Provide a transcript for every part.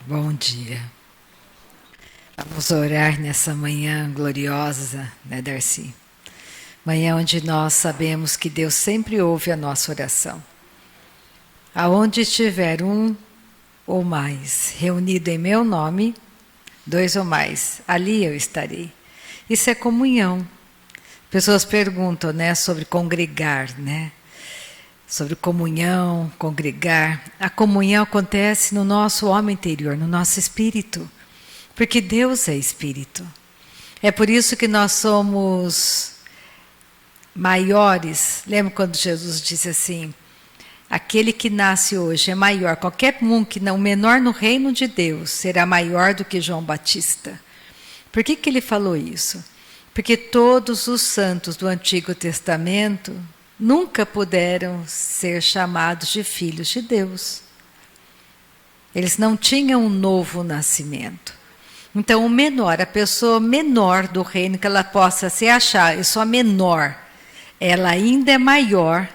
Bom dia. Vamos orar nessa manhã gloriosa, né, Darcy? Manhã onde nós sabemos que Deus sempre ouve a nossa oração. Aonde estiver um ou mais reunido em meu nome, 2 ou mais, ali eu estarei. Isso é comunhão. Pessoas perguntam, né, sobre congregar, né? Sobre comunhão, congregar. A comunhão acontece no nosso homem interior, no nosso espírito. Porque Deus é espírito. É por isso que nós somos maiores. Lembra quando Jesus disse assim: aquele que nasce hoje é maior. Qualquer um que não, menor no reino de Deus, será maior do que João Batista. Por que ele falou isso? Porque todos os santos do Antigo Testamento nunca puderam ser chamados de filhos de Deus. Eles não tinham um novo nascimento. Então, o menor, a pessoa menor do reino, que ela possa se achar, eu sou a menor, ela ainda é maior,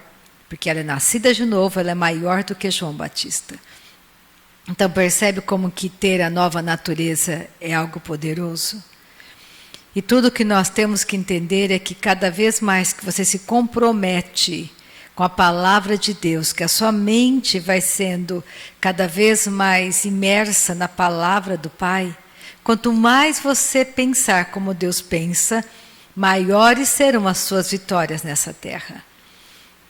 porque ela é nascida de novo, ela é maior do que João Batista. Então, percebe como que ter a nova natureza é algo poderoso? E tudo que nós temos que entender é que cada vez mais que você se compromete com a palavra de Deus, que a sua mente vai sendo cada vez mais imersa na palavra do Pai, quanto mais você pensar como Deus pensa, maiores serão as suas vitórias nessa terra.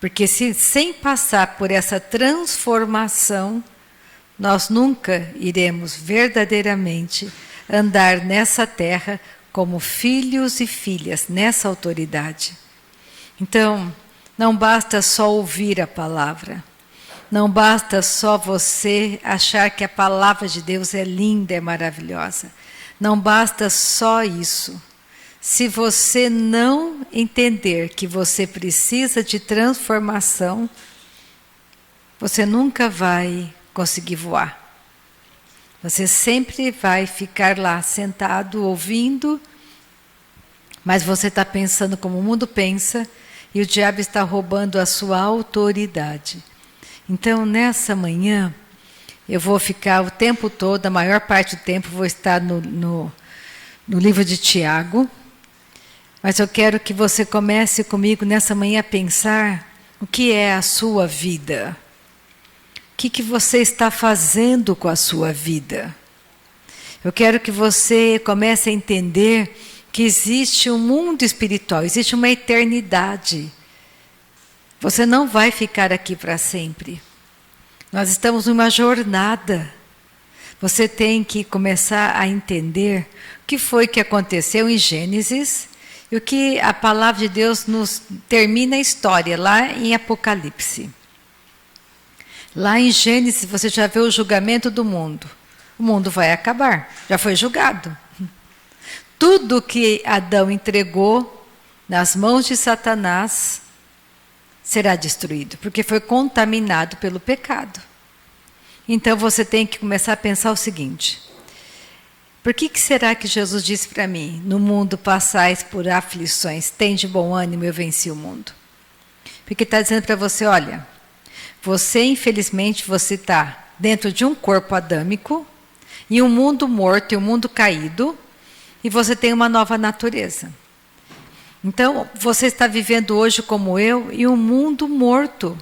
Porque sem passar por essa transformação, nós nunca iremos verdadeiramente andar nessa terra como filhos e filhas, nessa autoridade. Então, não basta só ouvir a palavra. Não basta só você achar que a palavra de Deus é linda, é maravilhosa. Não basta só isso. Se você não entender que você precisa de transformação, você nunca vai conseguir voar. Você sempre vai ficar lá sentado, ouvindo, mas você está pensando como o mundo pensa e o diabo está roubando a sua autoridade. Então, nessa manhã, eu vou ficar o tempo todo, a maior parte do tempo, vou estar no livro de Tiago, mas eu quero que você comece comigo nessa manhã a pensar o que é a sua vida. O que você está fazendo com a sua vida? Eu quero que você comece a entender que existe um mundo espiritual, existe uma eternidade. Você não vai ficar aqui para sempre. Nós estamos numa jornada. Você tem que começar a entender o que foi que aconteceu em Gênesis e o que a palavra de Deus nos termina a história lá em Apocalipse. Lá em Gênesis você já vê o julgamento do mundo. O mundo vai acabar, já foi julgado. Tudo que Adão entregou nas mãos de Satanás será destruído, porque foi contaminado pelo pecado. Então você tem que começar a pensar o seguinte: por que será que Jesus disse para mim, no mundo passais por aflições, tem de bom ânimo, eu venci o mundo? Porque está dizendo para você, olha, você infelizmente você está dentro de um corpo adâmico, e um mundo morto, e um mundo caído, e você tem uma nova natureza. Então, você está vivendo hoje como eu, e um mundo morto.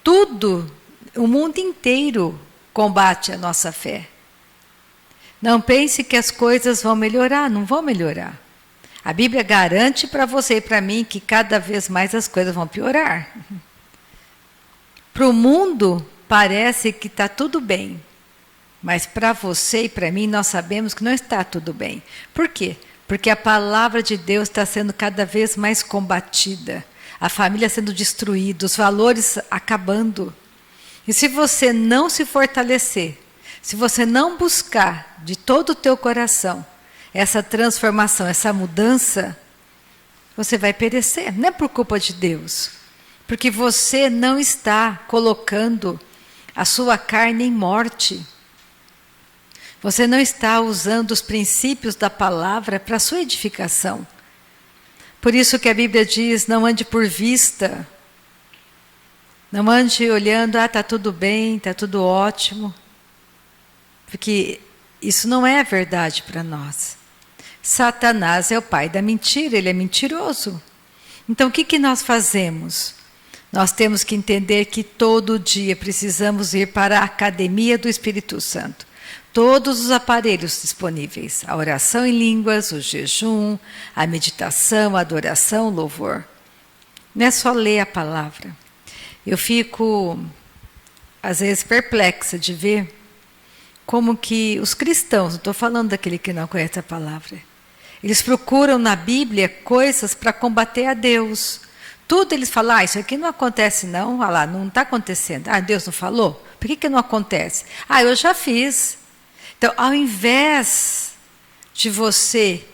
Tudo, o mundo inteiro combate a nossa fé. Não pense que as coisas vão melhorar, não vão melhorar. A Bíblia garante para você e para mim que cada vez mais as coisas vão piorar. Para o mundo parece que está tudo bem, mas para você e para mim nós sabemos que não está tudo bem. Por quê? Porque a palavra de Deus está sendo cada vez mais combatida, a família sendo destruída, os valores acabando. E se você não se fortalecer, se você não buscar de todo o teu coração essa transformação, essa mudança, você vai perecer. Não é por culpa de Deus, porque você não está colocando a sua carne em morte. Você não está usando os princípios da palavra para a sua edificação. Por isso que a Bíblia diz, não ande por vista. Não ande olhando, está tudo bem, está tudo ótimo. Porque isso não é a verdade para nós. Satanás é o pai da mentira, ele é mentiroso. Então o que nós fazemos? Nós temos que entender que todo dia precisamos ir para a academia do Espírito Santo. Todos os aparelhos disponíveis, a oração em línguas, o jejum, a meditação, a adoração, o louvor. Não é só ler a palavra. Eu fico, às vezes, perplexa de ver como que os cristãos, não estou falando daquele que não conhece a palavra, eles procuram na Bíblia coisas para combater a Deus. Tudo eles falam, isso aqui não acontece não, olha lá, não está acontecendo. Deus não falou? Por que não acontece? Eu já fiz. Então, ao invés de você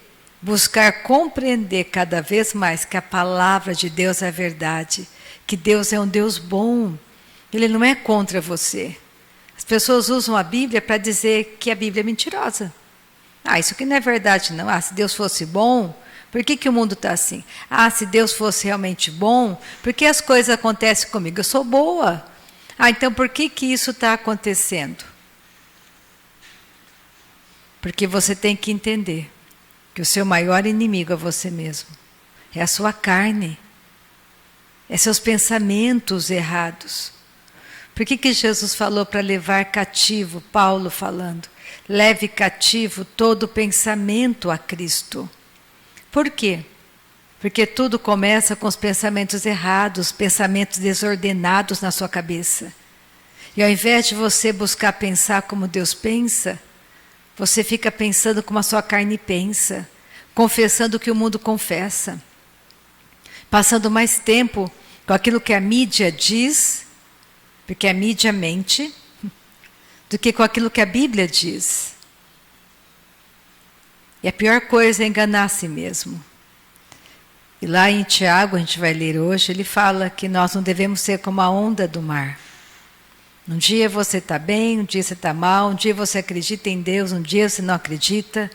buscar compreender cada vez mais que a palavra de Deus é a verdade, que Deus é um Deus bom, Ele não é contra você. As pessoas usam a Bíblia para dizer que a Bíblia é mentirosa. Isso aqui não é verdade não. Se Deus fosse bom, por que o mundo está assim? Se Deus fosse realmente bom, por que as coisas acontecem comigo? Eu sou boa. Então por que isso está acontecendo? Porque você tem que entender que o seu maior inimigo é você mesmo. É a sua carne. É seus pensamentos errados. Por que Jesus falou para levar cativo, Paulo falando? Leve cativo todo pensamento a Cristo. Por quê? Porque tudo começa com os pensamentos errados, pensamentos desordenados na sua cabeça. E ao invés de você buscar pensar como Deus pensa, você fica pensando como a sua carne pensa, confessando o que o mundo confessa, passando mais tempo com aquilo que a mídia diz, porque a mídia mente, do que com aquilo que a Bíblia diz. E a pior coisa é enganar a si mesmo. E lá em Tiago, a gente vai ler hoje, ele fala que nós não devemos ser como a onda do mar. Um dia você está bem, um dia você está mal, um dia você acredita em Deus, um dia você não acredita.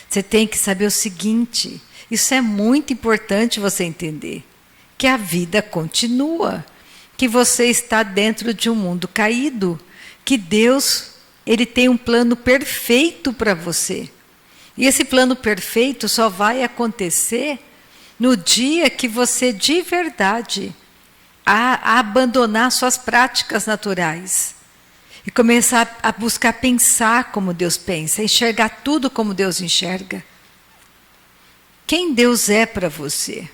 Você tem que saber o seguinte, isso é muito importante você entender, que a vida continua, que você está dentro de um mundo caído, que Deus, Ele tem um plano perfeito para você. E esse plano perfeito só vai acontecer no dia que você de verdade a abandonar suas práticas naturais e começar a buscar pensar como Deus pensa, enxergar tudo como Deus enxerga. Quem Deus é para você?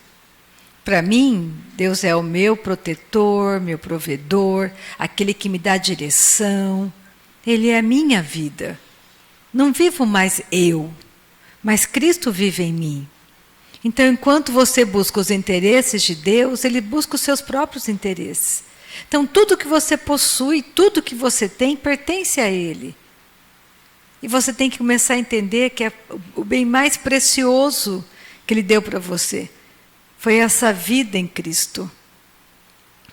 Para mim, Deus é o meu protetor, meu provedor, aquele que me dá direção. Ele é a minha vida. Não vivo mais eu, mas Cristo vive em mim. Então, enquanto você busca os interesses de Deus, Ele busca os seus próprios interesses. Então, tudo que você possui, tudo que você tem, pertence a Ele. E você tem que começar a entender que é o bem mais precioso que Ele deu para você foi essa vida em Cristo.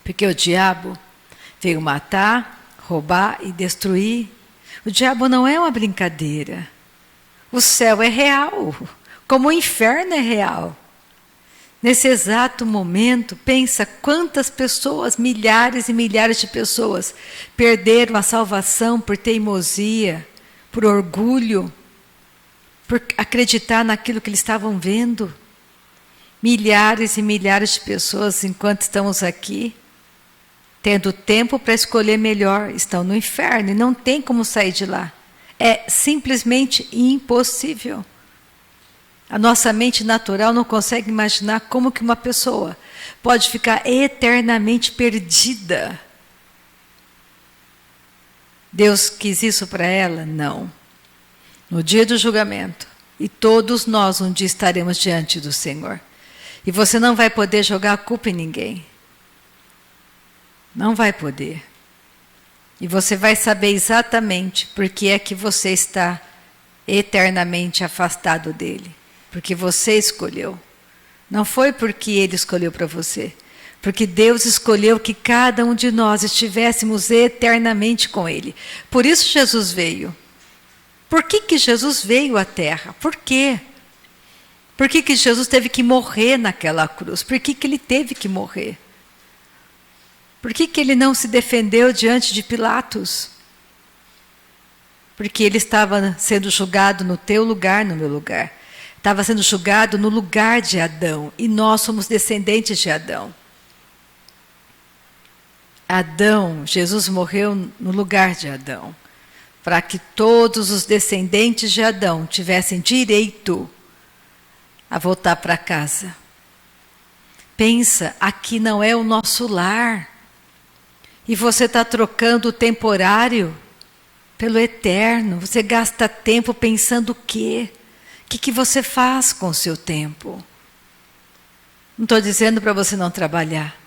Porque o diabo veio matar, roubar e destruir. O diabo não é uma brincadeira. O céu é real, como o inferno é real. Nesse exato momento, pensa quantas pessoas, milhares e milhares de pessoas, perderam a salvação por teimosia, por orgulho, por acreditar naquilo que eles estavam vendo. Milhares e milhares de pessoas, enquanto estamos aqui, tendo tempo para escolher melhor, estão no inferno e não tem como sair de lá. É simplesmente impossível. A nossa mente natural não consegue imaginar como que uma pessoa pode ficar eternamente perdida. Deus quis isso para ela? Não. No dia do julgamento, e todos nós um dia estaremos diante do Senhor. E você não vai poder jogar a culpa em ninguém. Não vai poder. E você vai saber exatamente por que é que você está eternamente afastado dele. Porque você escolheu. Não foi porque ele escolheu para você. Porque Deus escolheu que cada um de nós estivéssemos eternamente com ele. Por isso Jesus veio. Por que Jesus veio à Terra? Por quê? Por que Jesus teve que morrer naquela cruz? Por que ele teve que morrer? Por que ele não se defendeu diante de Pilatos? Porque ele estava sendo julgado no teu lugar, no meu lugar. Estava sendo julgado no lugar de Adão. E nós somos descendentes de Adão. Adão, Jesus morreu no lugar de Adão. Para que todos os descendentes de Adão tivessem direito a voltar para casa. Pensa, aqui não é o nosso lar. E você está trocando o temporário pelo eterno. Você gasta tempo pensando o quê? O que você faz com o seu tempo? Não estou dizendo para você não trabalhar.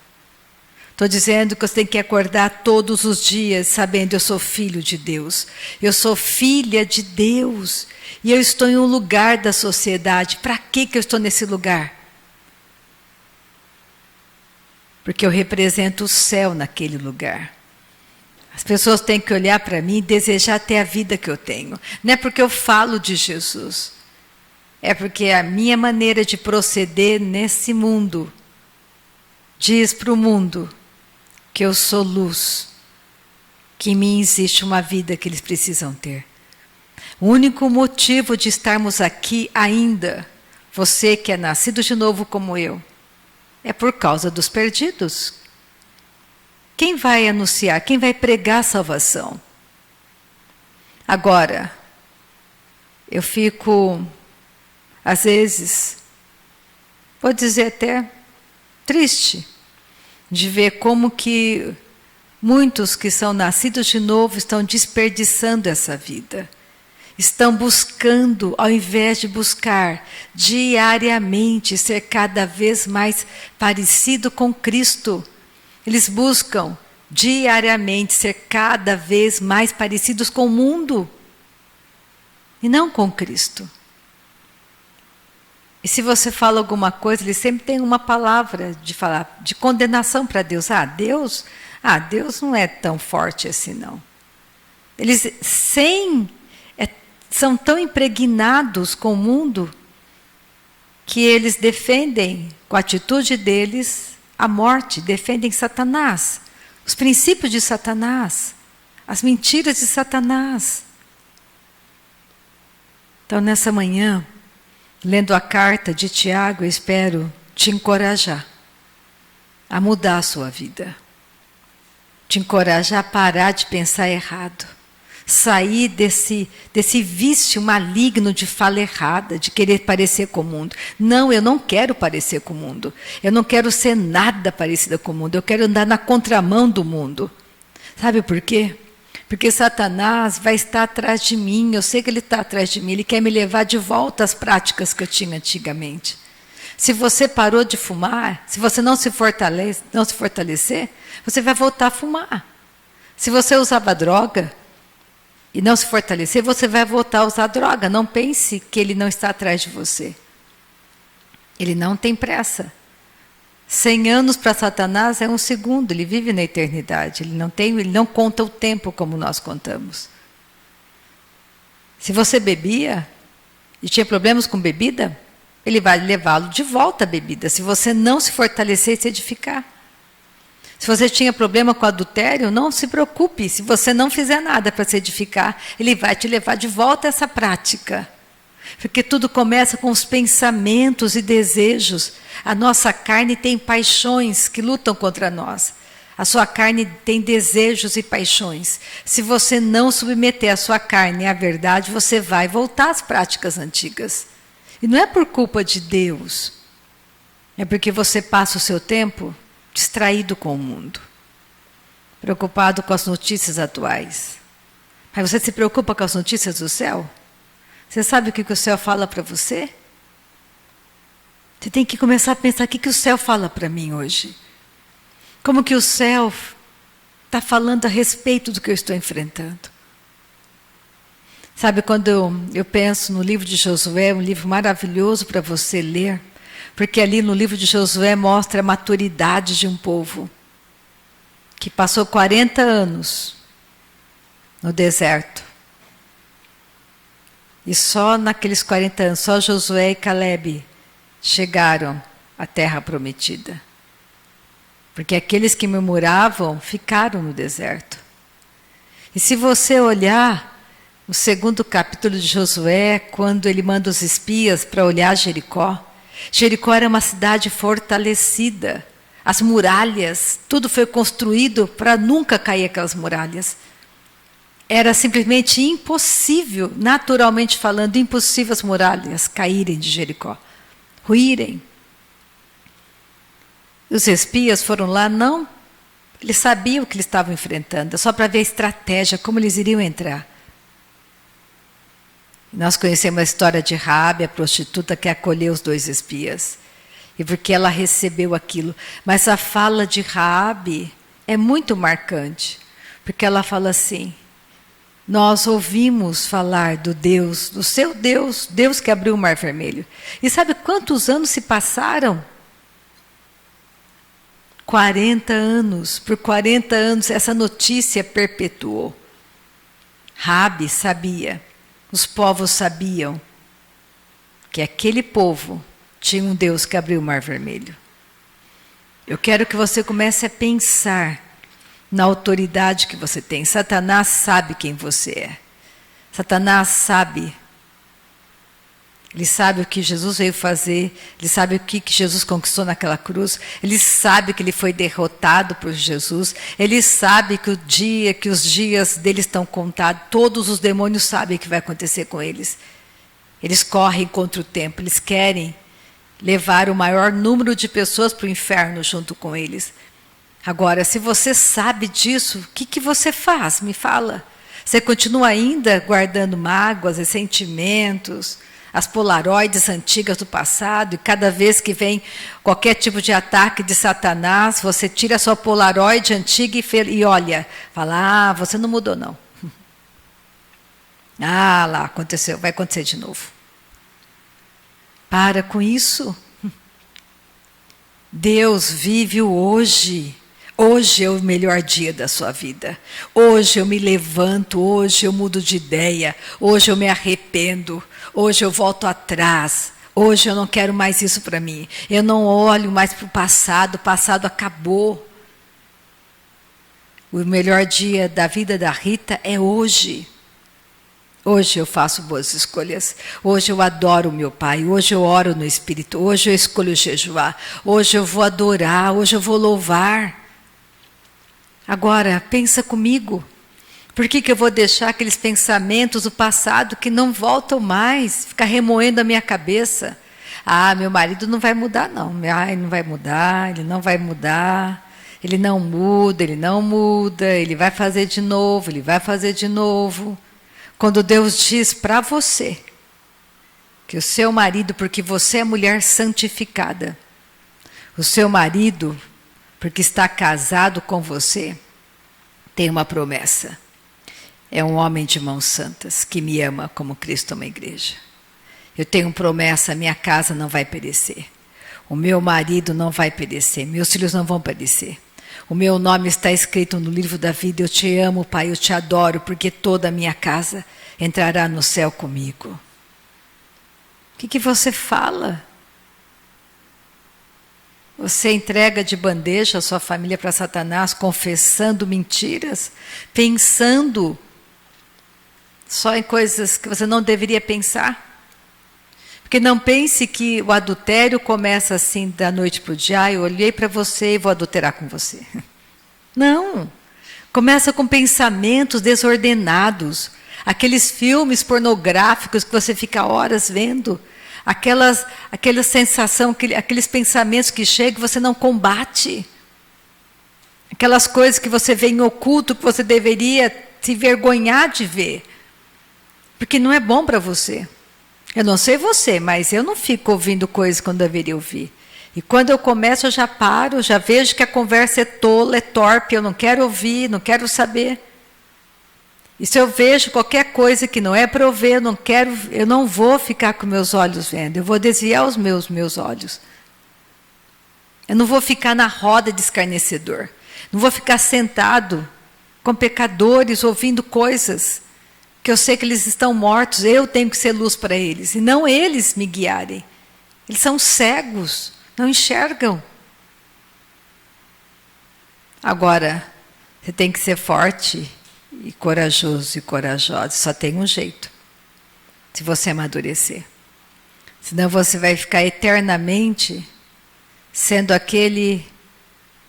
Estou dizendo que você tem que acordar todos os dias sabendo eu sou filho de Deus. Eu sou filha de Deus. E eu estou em um lugar da sociedade. Para que eu estou nesse lugar? Porque eu represento o céu naquele lugar. As pessoas têm que olhar para mim e desejar ter a vida que eu tenho. Não é porque eu falo de Jesus. É porque a minha maneira de proceder nesse mundo diz para o mundo que eu sou luz, que em mim existe uma vida que eles precisam ter. O único motivo de estarmos aqui ainda, você que é nascido de novo como eu, é por causa dos perdidos. Quem vai anunciar? Quem vai pregar a salvação? Agora, eu fico, às vezes, vou dizer até triste, de ver como que muitos que são nascidos de novo estão desperdiçando essa vida. Estão buscando, ao invés de buscar diariamente ser cada vez mais parecido com Cristo, eles buscam diariamente ser cada vez mais parecidos com o mundo e não com Cristo. E se você fala alguma coisa, ele sempre tem uma palavra de falar de condenação para Deus. Deus não é tão forte assim, não. Eles são tão impregnados com o mundo que eles defendem, com a atitude deles, a morte, defendem Satanás, os princípios de Satanás, as mentiras de Satanás. Então, nessa manhã, lendo a carta de Tiago, eu espero te encorajar a mudar a sua vida. Te encorajar a parar de pensar errado. Sair desse vício maligno de fala errada, de querer parecer com o mundo. Não, eu não quero parecer com o mundo. Eu não quero ser nada parecida com o mundo. Eu quero andar na contramão do mundo. Sabe por quê? Porque Satanás vai estar atrás de mim. Eu sei que ele está atrás de mim. Ele quer me levar de volta às práticas que eu tinha antigamente. Se você parou de fumar, se você não se fortalecer, você vai voltar a fumar. Se você usava droga e não se fortalecer, você vai voltar a usar droga. Não pense que ele não está atrás de você. Ele não tem pressa. 100 anos para Satanás é um segundo, ele vive na eternidade. Ele não conta o tempo como nós contamos. Se você bebia e tinha problemas com bebida, ele vai levá-lo de volta à bebida, se você não se fortalecer e se edificar. Se você tinha problema com adultério, não se preocupe. Se você não fizer nada para se edificar, ele vai te levar de volta a essa prática. Porque tudo começa com os pensamentos e desejos. A nossa carne tem paixões que lutam contra nós. A sua carne tem desejos e paixões. Se você não submeter a sua carne à verdade, você vai voltar às práticas antigas. E não é por culpa de Deus. É porque você passa o seu tempo distraído com o mundo, preocupado com as notícias atuais. Mas você se preocupa com as notícias do céu? Você sabe o que o céu fala para você? Você tem que começar a pensar o que o céu fala para mim hoje. Como que o céu está falando a respeito do que eu estou enfrentando. Sabe, quando eu penso no livro de Josué, um livro maravilhoso para você ler, porque ali no livro de Josué mostra a maturidade de um povo que passou 40 anos no deserto. E só naqueles 40 anos, só Josué e Calebe chegaram à terra prometida. Porque aqueles que murmuravam ficaram no deserto. E se você olhar, no 2º capítulo de Josué, quando ele manda os espias para olhar Jericó. Jericó era uma cidade fortalecida. As muralhas, tudo foi construído para nunca cair aquelas muralhas. Era simplesmente impossível, naturalmente falando, impossível as muralhas caírem de Jericó, ruírem. Os espias foram lá, não, eles sabiam o que eles estavam enfrentando, só para ver a estratégia, como eles iriam entrar. Nós conhecemos a história de Raabe, a prostituta que acolheu os 2 espias. E porque ela recebeu aquilo. Mas a fala de Raabe é muito marcante. Porque ela fala assim, nós ouvimos falar do Deus, do seu Deus, Deus que abriu o Mar Vermelho. E sabe quantos anos se passaram? 40 anos. Por 40 anos essa notícia perpetuou. Raabe sabia. Os povos sabiam que aquele povo tinha um Deus que abriu o Mar Vermelho. Eu quero que você comece a pensar na autoridade que você tem. Satanás sabe quem você é. Satanás sabe. Ele sabe o que Jesus veio fazer. Ele sabe o que Jesus conquistou naquela cruz. Ele sabe que ele foi derrotado por Jesus. Ele sabe que os dias dele estão contados. Todos os demônios sabem o que vai acontecer com eles. Eles correm contra o tempo. Eles querem levar o maior número de pessoas para o inferno junto com eles. Agora, se você sabe disso, o que você faz? Me fala. Você continua ainda guardando mágoas, ressentimentos, as polaroides antigas do passado, e cada vez que vem qualquer tipo de ataque de Satanás, você tira a sua polaroid antiga e olha, fala, você não mudou não. Lá, aconteceu, vai acontecer de novo. Para com isso. Deus vive o hoje. Hoje é o melhor dia da sua vida. Hoje eu me levanto, hoje eu mudo de ideia, hoje eu me arrependo, hoje eu volto atrás, hoje eu não quero mais isso para mim. Eu não olho mais para o passado acabou. O melhor dia da vida da Rita é hoje. Hoje eu faço boas escolhas, hoje eu adoro o meu Pai, hoje eu oro no Espírito, hoje eu escolho jejuar, hoje eu vou adorar, hoje eu vou louvar. Agora, pensa comigo, por que eu vou deixar aqueles pensamentos do passado que não voltam mais, ficar remoendo a minha cabeça? Meu marido não vai mudar não, ele não vai mudar, ele não vai mudar, ele não muda, ele vai fazer de novo, ele vai fazer de novo. Quando Deus diz para você que o seu marido, porque você é mulher santificada, o seu marido, porque está casado com você, tem uma promessa. É um homem de mãos santas, que me ama como Cristo ama a igreja. Eu tenho promessa, minha casa não vai perecer. O meu marido não vai perecer, meus filhos não vão perecer. O meu nome está escrito no livro da vida, eu te amo, Pai, eu te adoro, porque toda a minha casa entrará no céu comigo. O que você fala? Você entrega de bandeja a sua família para Satanás, confessando mentiras, pensando só em coisas que você não deveria pensar? Porque não pense que o adultério começa assim da noite para o dia, eu olhei para você e vou adulterar com você. Não, começa com pensamentos desordenados, aqueles filmes pornográficos que você fica horas vendo, aquela sensação, aqueles pensamentos que chegam e você não combate, aquelas coisas que você vê em oculto que você deveria se envergonhar de ver, porque não é bom para você. Eu não sei você, mas eu não fico ouvindo coisas quando deveria ouvir. E quando eu começo, eu já paro, já vejo que a conversa é tola, é torpe, eu não quero ouvir, não quero saber. E se eu vejo qualquer coisa que não é para eu ver, eu não vou ficar com meus olhos vendo, eu vou desviar os meus olhos. Eu não vou ficar na roda de escarnecedor. Não vou ficar sentado com pecadores, ouvindo coisas que eu sei que eles estão mortos, eu tenho que ser luz para eles, e não eles me guiarem. Eles são cegos, não enxergam. Agora, você tem que ser forte e corajoso e corajosa. Só tem um jeito, se você amadurecer. Senão você vai ficar eternamente sendo aquele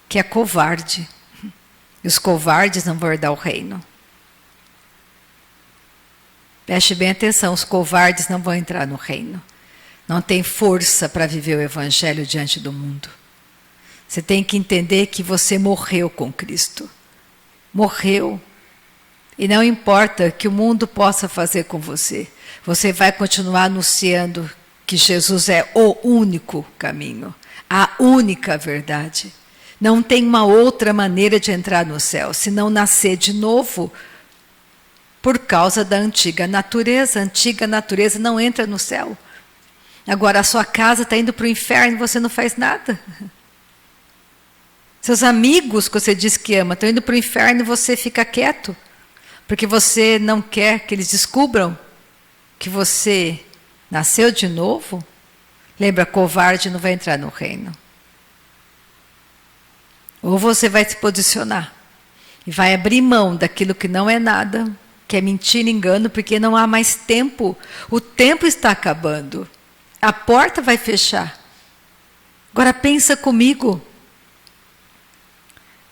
que é covarde. E os covardes não vão herdar o reino. Preste bem atenção, os covardes não vão entrar no reino. Não tem força para viver o evangelho diante do mundo. Você tem que entender que você morreu com Cristo. Morreu. E não importa o que o mundo possa fazer com você. Você vai continuar anunciando que Jesus é o único caminho. A única verdade. Não tem uma outra maneira de entrar no céu, senão nascer de novo por causa da antiga natureza. A antiga natureza não entra no céu. Agora a sua casa está indo para o inferno e você não faz nada. Seus amigos que você diz que ama estão indo para o inferno e você fica quieto. Porque você não quer que eles descubram que você nasceu de novo. Lembra, covarde não vai entrar no reino. Ou você vai se posicionar e vai abrir mão daquilo que não é nada, que é mentira, engano, porque não há mais tempo. O tempo está acabando. A porta vai fechar. Agora pensa comigo.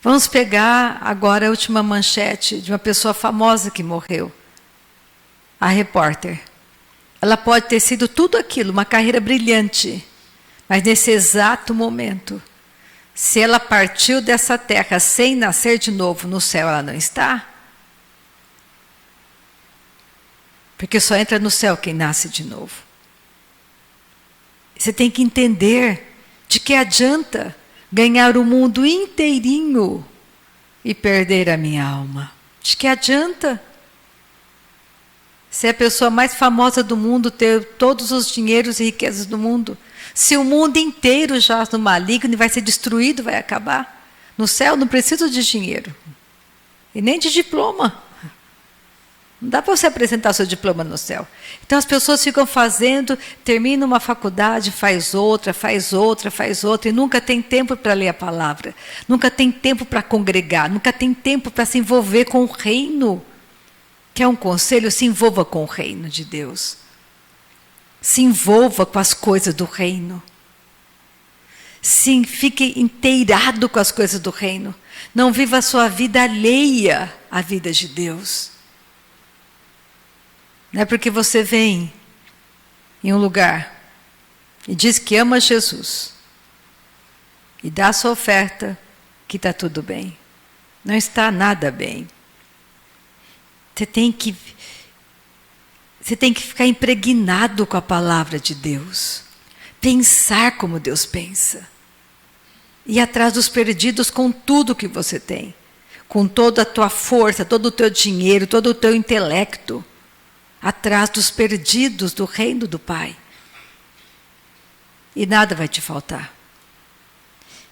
Vamos pegar agora a última manchete de uma pessoa famosa que morreu. A repórter. Ela pode ter sido tudo aquilo, uma carreira brilhante. Mas nesse exato momento, se ela partiu dessa terra sem nascer de novo, no céu ela não está. Porque só entra no céu quem nasce de novo. Você tem que entender de que adianta ganhar o mundo inteirinho e perder a minha alma. De que adianta? Ser a pessoa mais famosa do mundo, ter todos os dinheiros e riquezas do mundo. Se o mundo inteiro jaz no maligno e vai ser destruído, vai acabar. No céu não precisa de dinheiro. E nem de diploma. Não dá para você apresentar seu diploma no céu. Então as pessoas ficam fazendo, termina uma faculdade, faz outra, e nunca tem tempo para ler a palavra. Nunca tem tempo para congregar, nunca tem tempo para se envolver com o reino. Quer um conselho? Se envolva com o reino de Deus. Se envolva com as coisas do reino. Sim, fique inteirado com as coisas do reino. Não viva a sua vida alheia à vida de Deus. Não é porque você vem em um lugar e diz que ama Jesus e dá a sua oferta que está tudo bem. Não está nada bem. Você tem que ficar impregnado com a palavra de Deus. Pensar como Deus pensa. Ir atrás dos perdidos com tudo que você tem. Com toda a tua força, todo o teu dinheiro, todo o teu intelecto. Atrás dos perdidos do reino do Pai. E nada vai te faltar.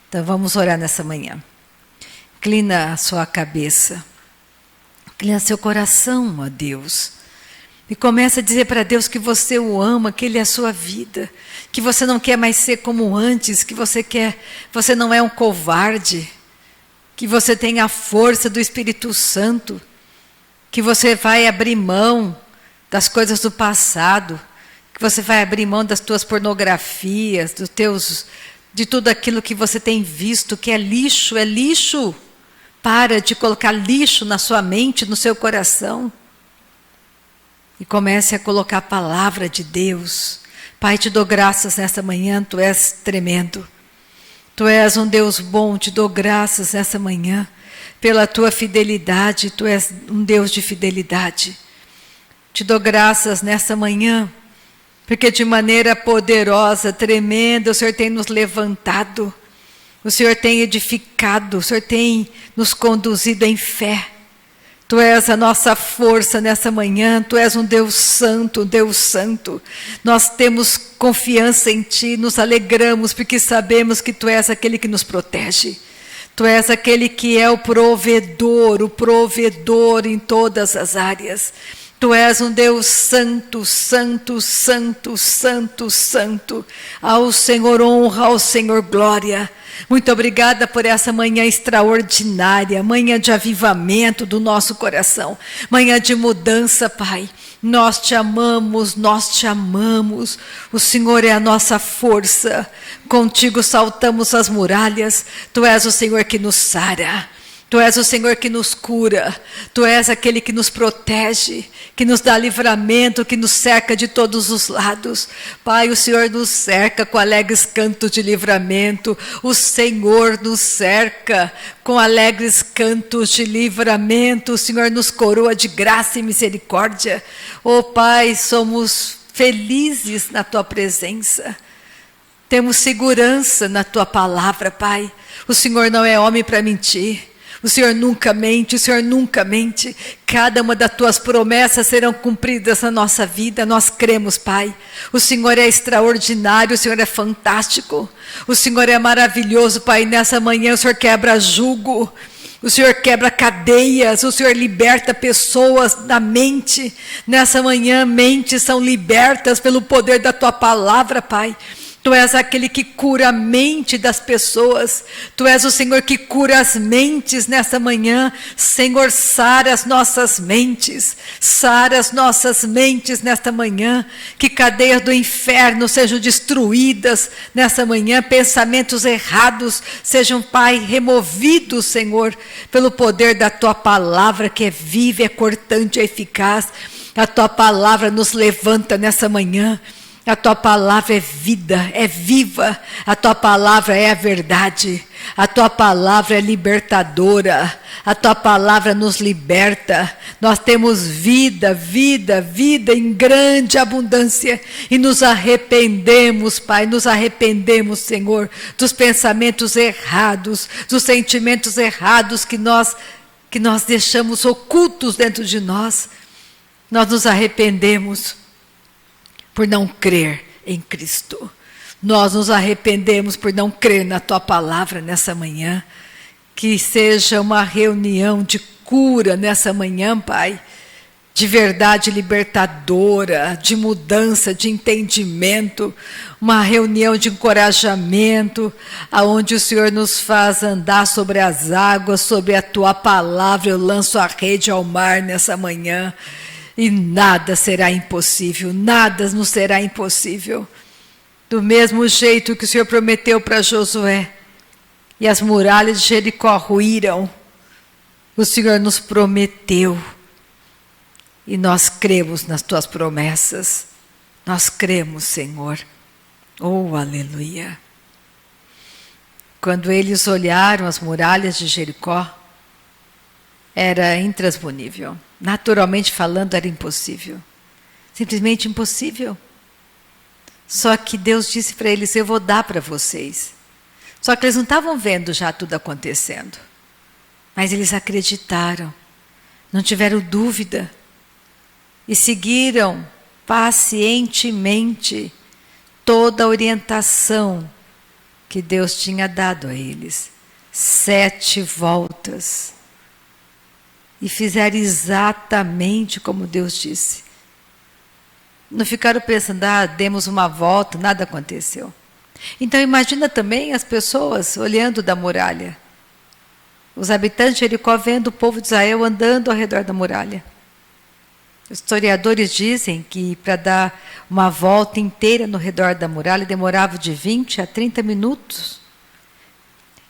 Então vamos orar nessa manhã. Inclina a sua cabeça. Inclina seu coração a Deus. E começa a dizer para Deus que você o ama, que Ele é a sua vida. Que você não quer mais ser como antes, que você não é um covarde. Que você tem a força do Espírito Santo. Que você vai abrir mão das coisas do passado, que você vai abrir mão das tuas pornografias, de tudo aquilo que você tem visto, que é lixo, é lixo. Para de colocar lixo na sua mente, no seu coração. E comece a colocar a palavra de Deus. Pai, te dou graças nessa manhã, Tu és tremendo. Tu és um Deus bom, te dou graças nessa manhã, pela Tua fidelidade, Tu és um Deus de fidelidade. Te dou graças nessa manhã, porque de maneira poderosa, tremenda, o Senhor tem nos levantado, o Senhor tem edificado, o Senhor tem nos conduzido em fé. Tu és a nossa força nessa manhã, Tu és um Deus santo, um Deus santo. Nós temos confiança em Ti, nos alegramos, porque sabemos que Tu és aquele que nos protege. Tu és aquele que é o provedor em todas as áreas. Tu és um Deus santo, santo, santo, santo, santo. Ao Senhor honra, ao Senhor glória. Muito obrigada por essa manhã extraordinária, manhã de avivamento do nosso coração, manhã de mudança, Pai. Nós te amamos, nós te amamos. O Senhor é a nossa força. Contigo saltamos as muralhas. Tu és o Senhor que nos sara. Tu és o Senhor que nos cura, Tu és aquele que nos protege, que nos dá livramento, que nos cerca de todos os lados. Pai, o Senhor nos cerca com alegres cantos de livramento, o Senhor nos cerca com alegres cantos de livramento, o Senhor nos coroa de graça e misericórdia. Oh Pai, somos felizes na Tua presença, temos segurança na Tua palavra, Pai. O Senhor não é homem para mentir. O Senhor nunca mente, o Senhor nunca mente. Cada uma das Tuas promessas serão cumpridas na nossa vida, nós cremos, Pai. O Senhor é extraordinário, o Senhor é fantástico. O Senhor é maravilhoso, Pai. Nessa manhã o Senhor quebra jugo, o Senhor quebra cadeias, o Senhor liberta pessoas da mente. Nessa manhã, mentes são libertas pelo poder da Tua palavra, Pai. Tu és aquele que cura a mente das pessoas. Tu és o Senhor que cura as mentes nessa manhã. Senhor, sara as nossas mentes. Sara as nossas mentes nesta manhã. Que cadeias do inferno sejam destruídas nessa manhã. Pensamentos errados sejam, Pai, removidos, Senhor, pelo poder da Tua palavra, que é viva, é cortante, é eficaz. A Tua palavra nos levanta nessa manhã. A Tua palavra é vida, é viva. A Tua palavra é a verdade. A Tua palavra é libertadora. A Tua palavra nos liberta. Nós temos vida, vida, vida em grande abundância. E nos arrependemos, Pai, nos arrependemos, Senhor, dos pensamentos errados, dos sentimentos errados que nós deixamos ocultos dentro de nós. Nós nos arrependemos por não crer em Cristo. Nós nos arrependemos por não crer na Tua palavra nessa manhã. Que seja uma reunião de cura nessa manhã, Pai, de verdade libertadora, de mudança, de entendimento, uma reunião de encorajamento, aonde o Senhor nos faz andar sobre as águas, sobre a Tua palavra. Eu lanço a rede ao mar nessa manhã. E nada será impossível, nada nos será impossível. Do mesmo jeito que o Senhor prometeu para Josué, e as muralhas de Jericó ruíram, o Senhor nos prometeu, e nós cremos nas Tuas promessas, nós cremos, Senhor. Oh, aleluia! Quando eles olharam as muralhas de Jericó, era intransponível. Naturalmente falando, era impossível. Simplesmente impossível. Só que Deus disse para eles: eu vou dar para vocês. Só que eles não estavam vendo já tudo acontecendo. Mas eles acreditaram. Não tiveram dúvida. E seguiram pacientemente toda a orientação que Deus tinha dado a eles. 7 voltas. E fizeram exatamente como Deus disse. Não ficaram pensando, demos uma volta, nada aconteceu. Então imagina também as pessoas olhando da muralha. Os habitantes de Jericó vendo o povo de Israel andando ao redor da muralha. Os historiadores dizem que para dar uma volta inteira no redor da muralha demorava de 20 a 30 minutos.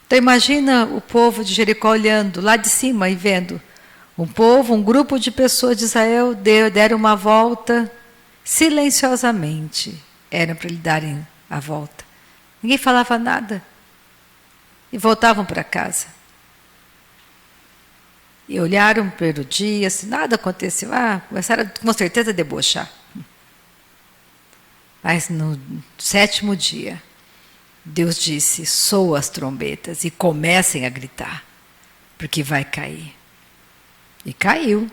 Então imagina o povo de Jericó olhando lá de cima e vendo um grupo de pessoas de Israel deram uma volta silenciosamente. Era para lhe darem a volta. Ninguém falava nada. E voltavam para casa. E olharam pelo dia, assim, nada aconteceu. Começaram com certeza a debochar. Mas no 7º dia, Deus disse: soa as trombetas e comecem a gritar, porque vai cair. E caiu.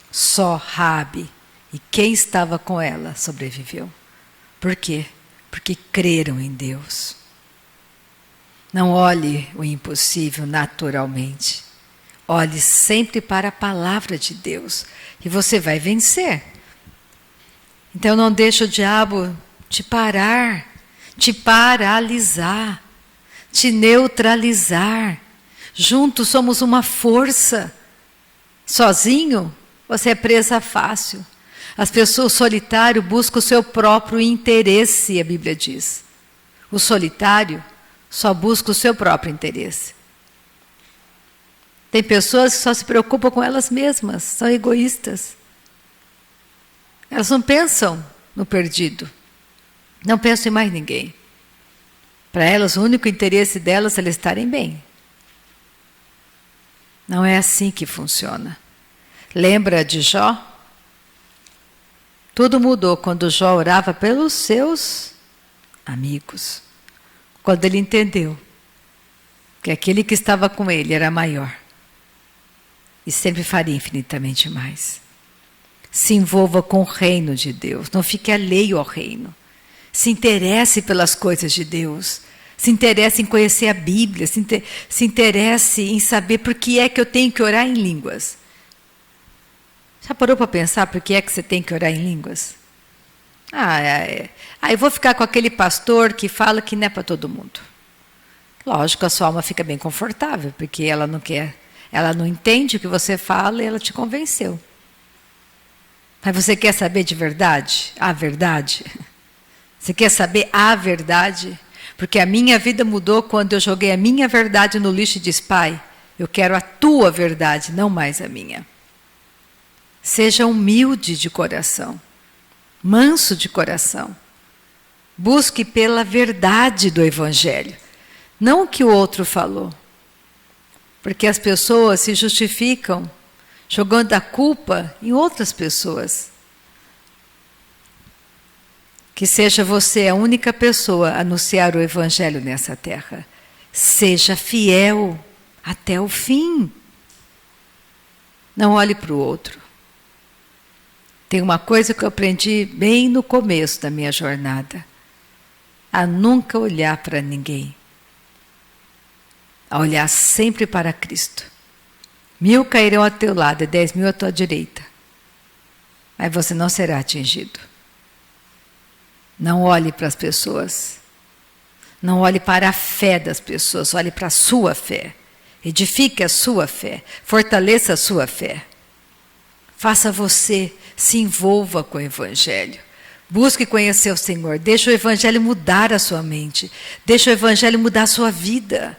Só Raabe e quem estava com ela sobreviveu. Por quê? Porque creram em Deus. Não olhe o impossível naturalmente. Olhe sempre para a palavra de Deus e você vai vencer. Então não deixe o diabo te parar, te paralisar, te neutralizar. Juntos somos uma força. Sozinho, você é presa fácil. As pessoas solitárias buscam o seu próprio interesse, a Bíblia diz. O solitário só busca o seu próprio interesse. Tem pessoas que só se preocupam com elas mesmas, são egoístas. Elas não pensam no perdido, não pensam em mais ninguém. Para elas, o único interesse delas é elas estarem bem. Não é assim que funciona. Lembra de Jó? Tudo mudou quando Jó orava pelos seus amigos. Quando ele entendeu que aquele que estava com ele era maior. E sempre faria infinitamente mais. Se envolva com o reino de Deus. Não fique alheio ao reino. Se interesse pelas coisas de Deus. Se interesse em conhecer a Bíblia. Se interesse em saber por que é que eu tenho que orar em línguas. Já parou para pensar por que é que você tem que orar em línguas? Eu vou ficar com aquele pastor que fala que não é para todo mundo. Lógico, a sua alma fica bem confortável, porque ela não quer, ela não entende o que você fala e ela te convenceu. Mas você quer saber de verdade? A verdade? Você quer saber a verdade? Porque a minha vida mudou quando eu joguei a minha verdade no lixo e disse, Pai, eu quero a tua verdade, não mais a minha. Seja humilde de coração, manso de coração. Busque pela verdade do Evangelho, não o que o outro falou. Porque as pessoas se justificam jogando a culpa em outras pessoas. Que seja você a única pessoa a anunciar o Evangelho nessa terra. Seja fiel até o fim. Não olhe para o outro. Tem uma coisa que eu aprendi bem no começo da minha jornada. A nunca olhar para ninguém. A olhar sempre para Cristo. 1000 cairão ao teu lado e 10.000 à tua direita. Mas você não será atingido. Não olhe para as pessoas. Não olhe para a fé das pessoas. Olhe para a sua fé. Edifique a sua fé. Fortaleça a sua fé. Faça você, se envolva com o Evangelho. Busque conhecer o Senhor. Deixe o Evangelho mudar a sua mente. Deixe o Evangelho mudar a sua vida.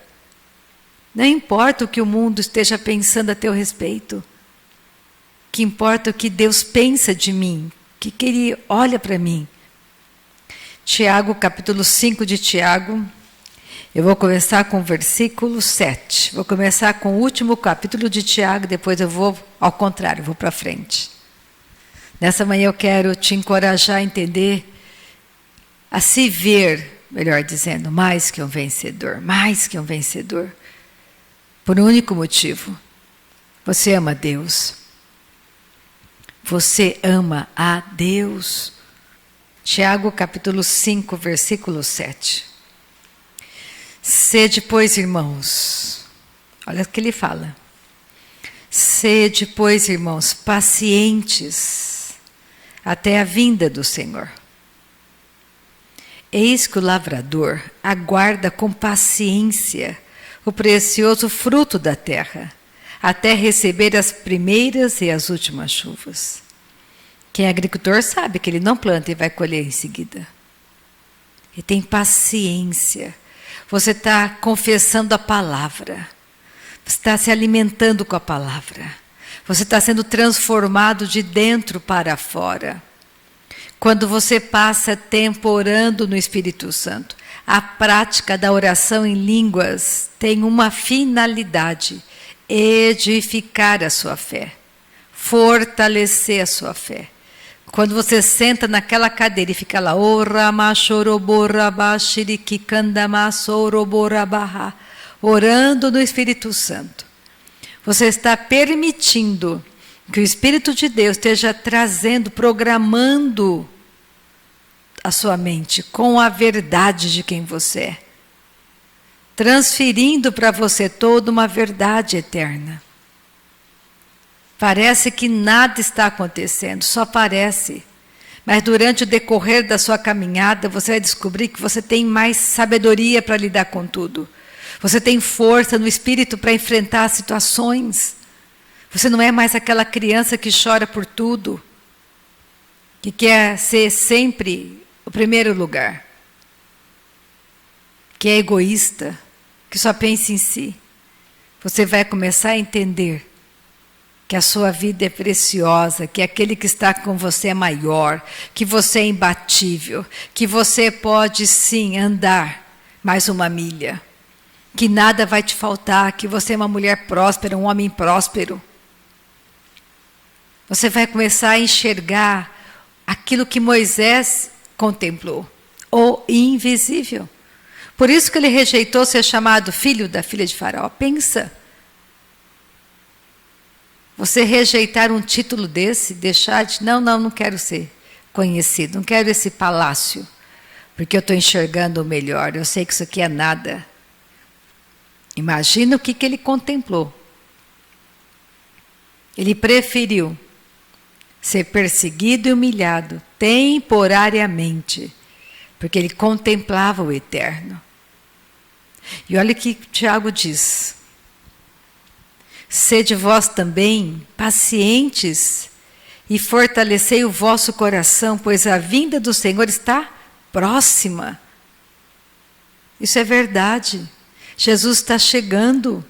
Não importa o que o mundo esteja pensando a teu respeito. O que importa é o que Deus pensa de mim. O que Ele olha para mim. Tiago, capítulo 5 de Tiago. Eu vou começar com o versículo 7. Vou começar com o último capítulo de Tiago, depois eu vou ao contrário, vou para frente. Nessa manhã eu quero te encorajar a entender, a se ver, melhor dizendo, mais que um vencedor, mais que um vencedor. Por um único motivo. Você ama Deus. Você ama a Deus. Tiago, capítulo 5, versículo 7. Sede, pois, irmãos, olha o que ele fala. Sede, pois, irmãos, pacientes até a vinda do Senhor. Eis que o lavrador aguarda com paciência o precioso fruto da terra, até receber as primeiras e as últimas chuvas. Quem é agricultor sabe que ele não planta e vai colher em seguida. Ele tem paciência. Você está confessando a palavra. Você está se alimentando com a palavra. Você está sendo transformado de dentro para fora. Quando você passa tempo orando no Espírito Santo, a prática da oração em línguas tem uma finalidade: edificar a sua fé, fortalecer a sua fé. Quando você senta naquela cadeira e fica lá, orando no Espírito Santo, você está permitindo que o Espírito de Deus esteja trazendo, programando a sua mente com a verdade de quem você é, transferindo para você toda uma verdade eterna. Parece que nada está acontecendo, só parece. Mas durante o decorrer da sua caminhada, você vai descobrir que você tem mais sabedoria para lidar com tudo. Você tem força no espírito para enfrentar as situações. Você não é mais aquela criança que chora por tudo, que quer ser sempre o primeiro lugar, que é egoísta, que só pensa em si. Você vai começar a entender que a sua vida é preciosa, que aquele que está com você é maior, que você é imbatível, que você pode sim andar mais uma milha, que nada vai te faltar, que você é uma mulher próspera, um homem próspero. Você vai começar a enxergar aquilo que Moisés contemplou, o invisível. Por isso que ele rejeitou ser chamado filho da filha de Faraó. Pensa. Você rejeitar um título desse, deixar de, não quero ser conhecido, não quero esse palácio, porque eu estou enxergando o melhor, eu sei que isso aqui é nada. Imagina o que ele contemplou. Ele preferiu ser perseguido e humilhado temporariamente, porque ele contemplava o eterno. E olha o que Tiago diz: sede vós também pacientes e fortalecei o vosso coração, pois a vinda do Senhor está próxima. Isso é verdade. Jesus está chegando.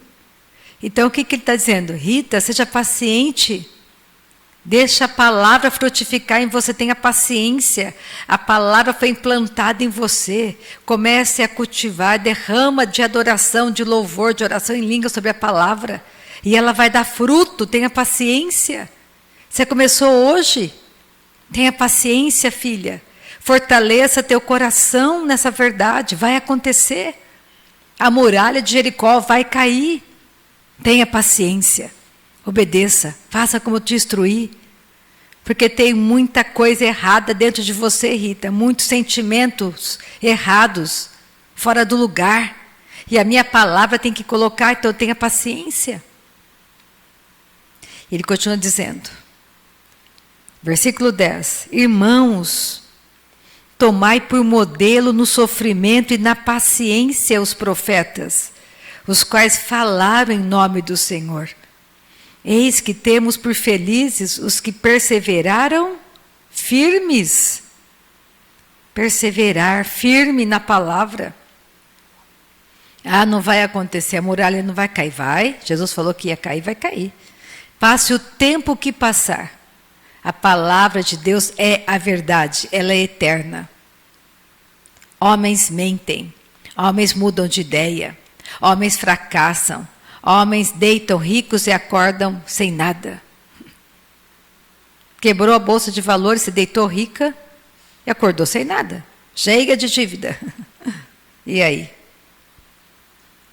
Então o que ele está dizendo? Rita, seja paciente. Deixa a palavra frutificar em você, tenha paciência. A palavra foi implantada em você. Comece a cultivar, derrama de adoração, de louvor, de oração em língua sobre a palavra. E ela vai dar fruto, tenha paciência. Você começou hoje? Tenha paciência, filha. Fortaleça teu coração nessa verdade, vai acontecer. A muralha de Jericó vai cair. Tenha paciência. Obedeça, faça como te instruir. Porque tem muita coisa errada dentro de você, Rita. Muitos sentimentos errados, fora do lugar. E a minha palavra tem que colocar, então tenha paciência. Ele continua dizendo, versículo 10. Irmãos, tomai por modelo no sofrimento e na paciência os profetas, os quais falaram em nome do Senhor. Eis que temos por felizes os que perseveraram firmes. Perseverar firme na palavra. Ah, não vai acontecer, a muralha não vai cair. Vai, Jesus falou que ia cair, vai cair. Passe o tempo que passar. A palavra de Deus é a verdade, ela é eterna. Homens mentem, homens mudam de ideia, homens fracassam, homens deitam ricos e acordam sem nada. Quebrou a bolsa de valores, se deitou rica e acordou sem nada, cheia de dívida. E aí?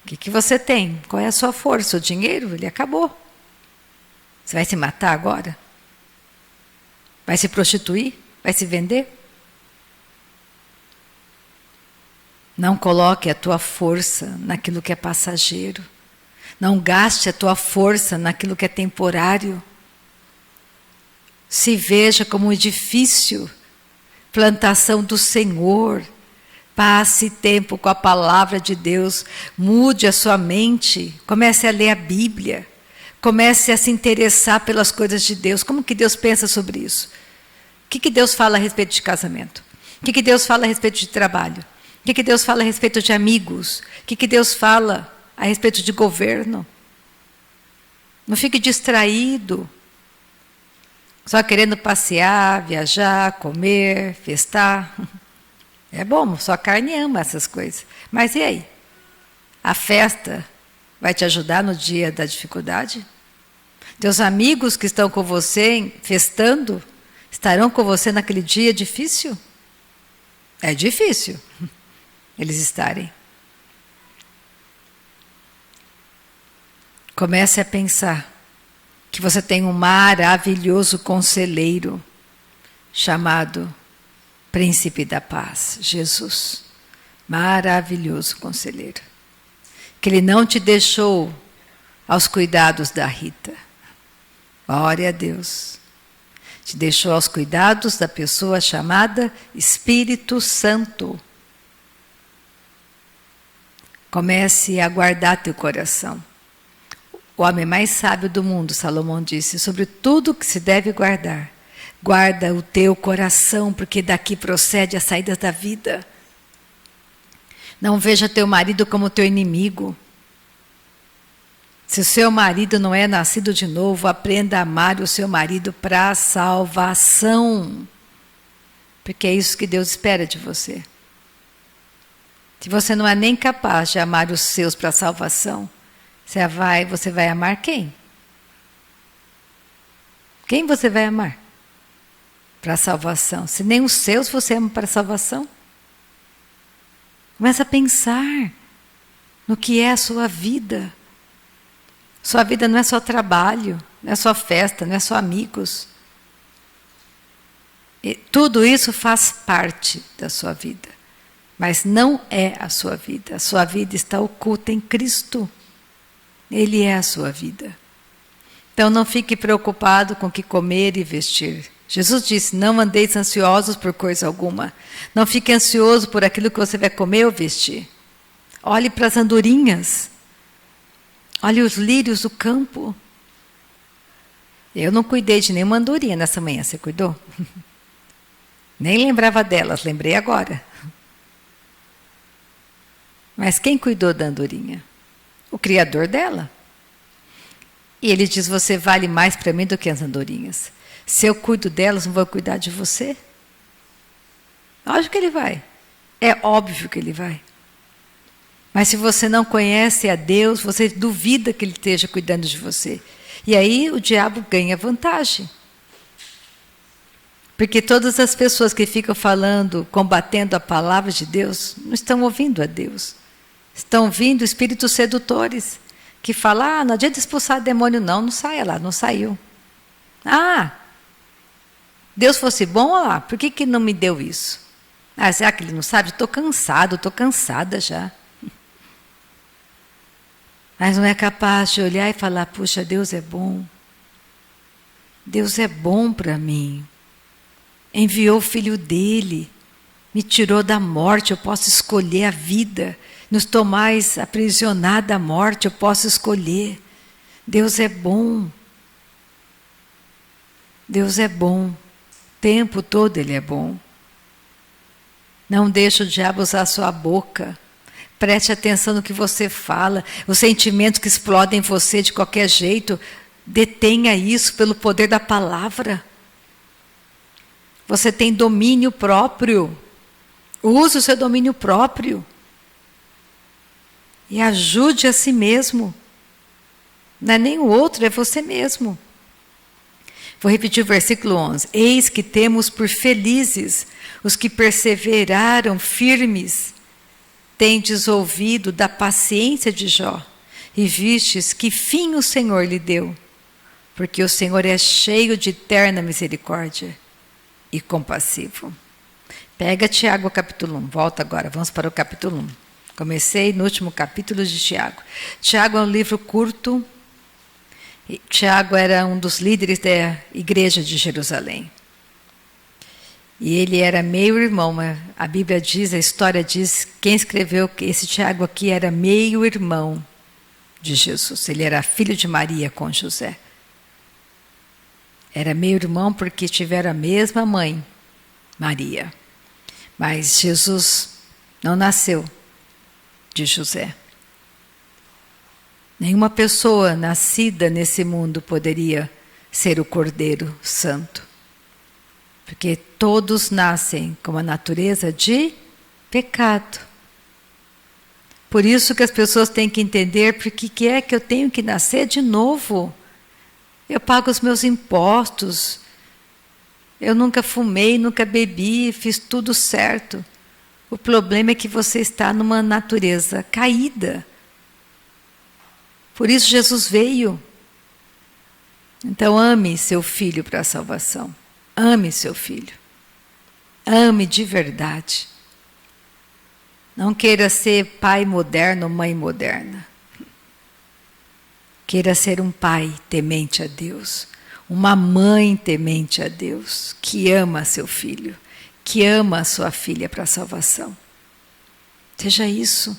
O que você tem? Qual é a sua força? O dinheiro? Ele acabou. Você vai se matar agora? Vai se prostituir? Vai se vender? Não coloque a tua força naquilo que é passageiro. Não gaste a tua força naquilo que é temporário. Se veja como um edifício, plantação do Senhor. Passe tempo com a palavra de Deus. Mude a sua mente. Comece a ler a Bíblia. Comece a se interessar pelas coisas de Deus. Como que Deus pensa sobre isso? O que Deus fala a respeito de casamento? O que Deus fala a respeito de trabalho? O que Deus fala a respeito de amigos? O que Deus fala a respeito de governo? Não fique distraído, só querendo passear, viajar, comer, festar. É bom, só a carne ama essas coisas. Mas e aí? A festa vai te ajudar no dia da dificuldade? Teus amigos que estão com você festando, estarão com você naquele dia difícil? É difícil eles estarem. Comece a pensar que você tem um maravilhoso conselheiro chamado Príncipe da Paz, Jesus. Maravilhoso conselheiro. Que Ele não te deixou aos cuidados da Rita. Glória a Deus. Te deixou aos cuidados da pessoa chamada Espírito Santo. Comece a guardar teu coração. O homem mais sábio do mundo, Salomão disse, sobre tudo que se deve guardar. Guarda o teu coração, porque daqui procede as saídas da vida. Não veja teu marido como teu inimigo. Se o seu marido não é nascido de novo, aprenda a amar o seu marido para a salvação. Porque é isso que Deus espera de você. Se você não é nem capaz de amar os seus para a salvação, você vai amar quem? Quem você vai amar para a salvação? Se nem os seus você ama para a salvação. Começa a pensar no que é a sua vida. Sua vida não é só trabalho, não é só festa, não é só amigos. E tudo isso faz parte da sua vida, mas não é a sua vida. A sua vida está oculta em Cristo. Ele é a sua vida. Então não fique preocupado com o que comer e vestir. Jesus disse, não andeis ansiosos por coisa alguma. Não fique ansioso por aquilo que você vai comer ou vestir. Olhe para as andorinhas. Olhe os lírios do campo. Eu não cuidei de nenhuma andorinha nessa manhã, você cuidou? Nem lembrava delas, lembrei agora. Mas quem cuidou da andorinha? O Criador dela. E ele diz, você vale mais para mim do que as andorinhas. Se eu cuido delas, não vou cuidar de você? Lógico que ele vai. É óbvio que ele vai. Mas se você não conhece a Deus, você duvida que ele esteja cuidando de você. E aí o diabo ganha vantagem. Porque todas as pessoas que ficam falando, combatendo a palavra de Deus, não estão ouvindo a Deus. Estão ouvindo espíritos sedutores, que falam, não adianta expulsar demônio não, não saia lá, não saiu. Deus fosse bom, olha lá, por que não me deu isso? Será que ele não sabe? Estou cansado, estou cansada já. Mas não é capaz de olhar e falar, puxa, Deus é bom. Deus é bom para mim. Enviou o filho dele, me tirou da morte, eu posso escolher a vida. Não estou mais aprisionada à morte, eu posso escolher. Deus é bom. Deus é bom. O tempo todo ele é bom. Não deixe o diabo usar a sua boca. Preste atenção no que você fala. Os sentimentos que explodem em você de qualquer jeito, detenha isso pelo poder da palavra. Você tem domínio próprio. Use o seu domínio próprio. E ajude a si mesmo. Não é nem o outro, é você mesmo. Vou repetir o versículo 11. Eis que temos por felizes os que perseveraram firmes. Tendes ouvido da paciência de Jó, e vistes que fim o Senhor lhe deu, porque o Senhor é cheio de eterna misericórdia e compassivo. Pega Tiago capítulo 1, volta agora, vamos para o capítulo 1. Comecei no último capítulo de Tiago. Tiago é um livro curto. Tiago era um dos líderes da igreja de Jerusalém. E ele era meio-irmão, a Bíblia diz, a história diz, quem escreveu esse Tiago aqui era meio-irmão de Jesus. Ele era filho de Maria com José. Era meio-irmão porque tiveram a mesma mãe, Maria. Mas Jesus não nasceu de José. Nenhuma pessoa nascida nesse mundo poderia ser o Cordeiro Santo. Porque todos nascem com a natureza de pecado. Por isso que as pessoas têm que entender por que é que eu tenho que nascer de novo. Eu pago os meus impostos. Eu nunca fumei, nunca bebi, fiz tudo certo. O problema é que você está numa natureza caída. Por isso Jesus veio. Então ame seu filho para a salvação. Ame seu filho. Ame de verdade. Não queira ser pai moderno ou mãe moderna. Queira ser um pai temente a Deus. Uma mãe temente a Deus, que ama seu filho, que ama a sua filha para a salvação. Seja isso.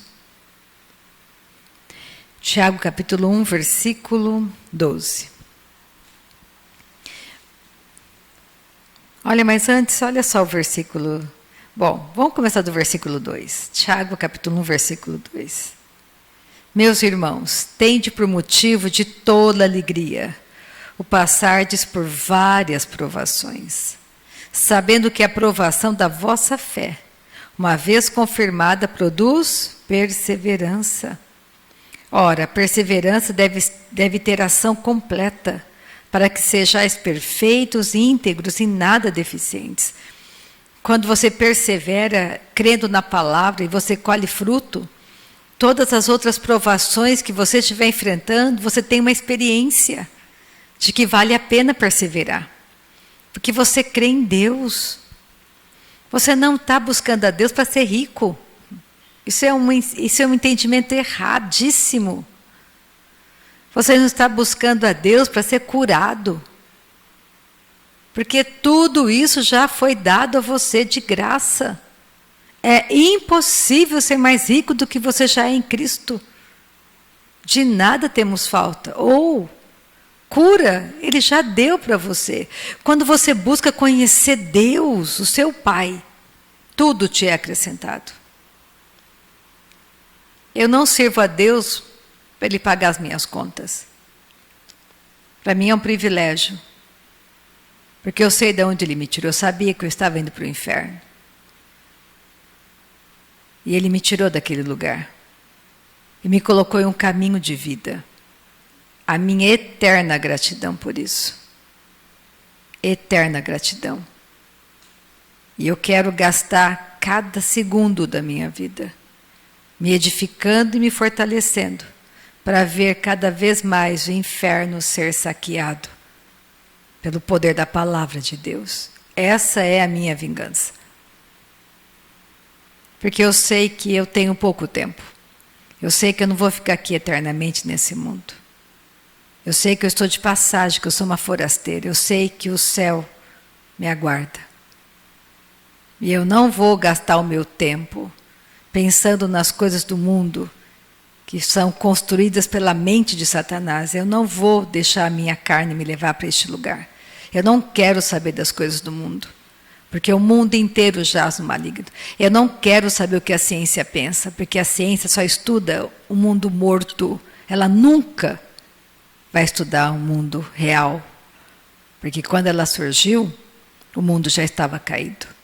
Tiago capítulo 1, versículo 12. Olha, mas antes, olha só o versículo. Bom, vamos começar do versículo 2. Tiago capítulo 1, versículo 2. Meus irmãos, tende por motivo de toda alegria o passardes por várias provações, sabendo que a provação da vossa fé, uma vez confirmada, produz perseverança. Ora, a perseverança deve ter ação completa, para que sejais perfeitos e íntegros e nada deficientes. Quando você persevera, crendo na palavra, e você colhe fruto, todas as outras provações que você estiver enfrentando, você tem uma experiência de que vale a pena perseverar. Porque você crê em Deus. Você não está buscando a Deus para ser rico. Isso é um entendimento erradíssimo. Você não está buscando a Deus para ser curado. Porque tudo isso já foi dado a você de graça. É impossível ser mais rico do que você já é em Cristo. De nada temos falta. Ou cura, Ele já deu para você. Quando você busca conhecer Deus, o seu Pai, tudo te é acrescentado. Eu não sirvo a Deus para Ele pagar as minhas contas. Para mim é um privilégio. Porque eu sei de onde Ele me tirou. Eu sabia que eu estava indo para o inferno. E Ele me tirou daquele lugar. E me colocou em um caminho de vida. A minha eterna gratidão por isso. Eterna gratidão. E eu quero gastar cada segundo da minha vida me edificando e me fortalecendo para ver cada vez mais o inferno ser saqueado pelo poder da palavra de Deus. Essa é a minha vingança. Porque eu sei que eu tenho pouco tempo. Eu sei que eu não vou ficar aqui eternamente nesse mundo. Eu sei que eu estou de passagem, que eu sou uma forasteira. Eu sei que o céu me aguarda. E eu não vou gastar o meu tempo pensando nas coisas do mundo que são construídas pela mente de Satanás. Eu não vou deixar a minha carne me levar para este lugar. Eu não quero saber das coisas do mundo, porque o mundo inteiro jaz no maligno. Eu não quero saber o que a ciência pensa, porque a ciência só estuda o mundo morto. Ela nunca vai estudar um mundo real, porque quando ela surgiu, o mundo já estava caído.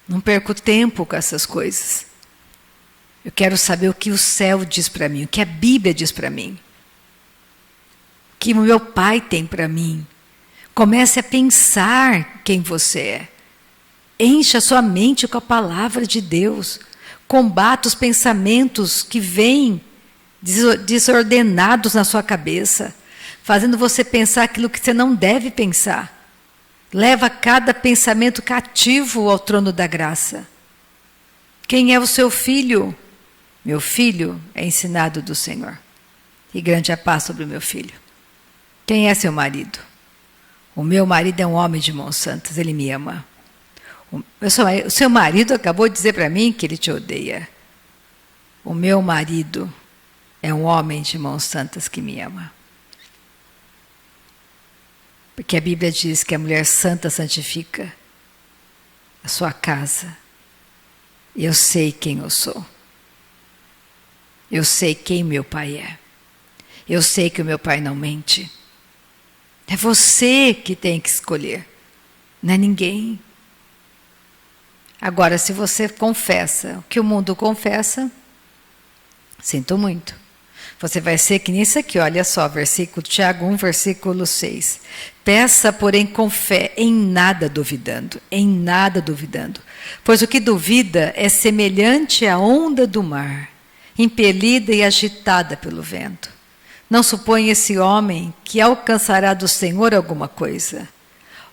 Não perco tempo com essas coisas. Eu quero saber o que o céu diz para mim, o que a Bíblia diz para mim, o que o meu Pai tem para mim. Comece a pensar quem você é. Encha a sua mente com a palavra de Deus. Combata os pensamentos que vêm desordenados na sua cabeça, fazendo você pensar aquilo que você não deve pensar. Leva cada pensamento cativo ao trono da graça. Quem é o seu filho? Meu filho é ensinado do Senhor. E grande é a paz sobre o meu filho. Quem é seu marido? O meu marido é um homem de mãos santas, ele me ama. O seu marido acabou de dizer para mim que ele te odeia. O meu marido é um homem de mãos santas que me ama. Porque a Bíblia diz que a mulher santa santifica a sua casa. E eu sei quem eu sou. Eu sei quem meu pai é. Eu sei que o meu pai não mente. É você que tem que escolher, não é ninguém. Agora, se você confessa o que o mundo confessa, sinto muito. Você vai ser que nisso aqui, olha só, versículo Tiago 1, versículo 6. Peça, porém, com fé, em nada duvidando, pois o que duvida é semelhante à onda do mar, impelida e agitada pelo vento. Não supõe esse homem que alcançará do Senhor alguma coisa.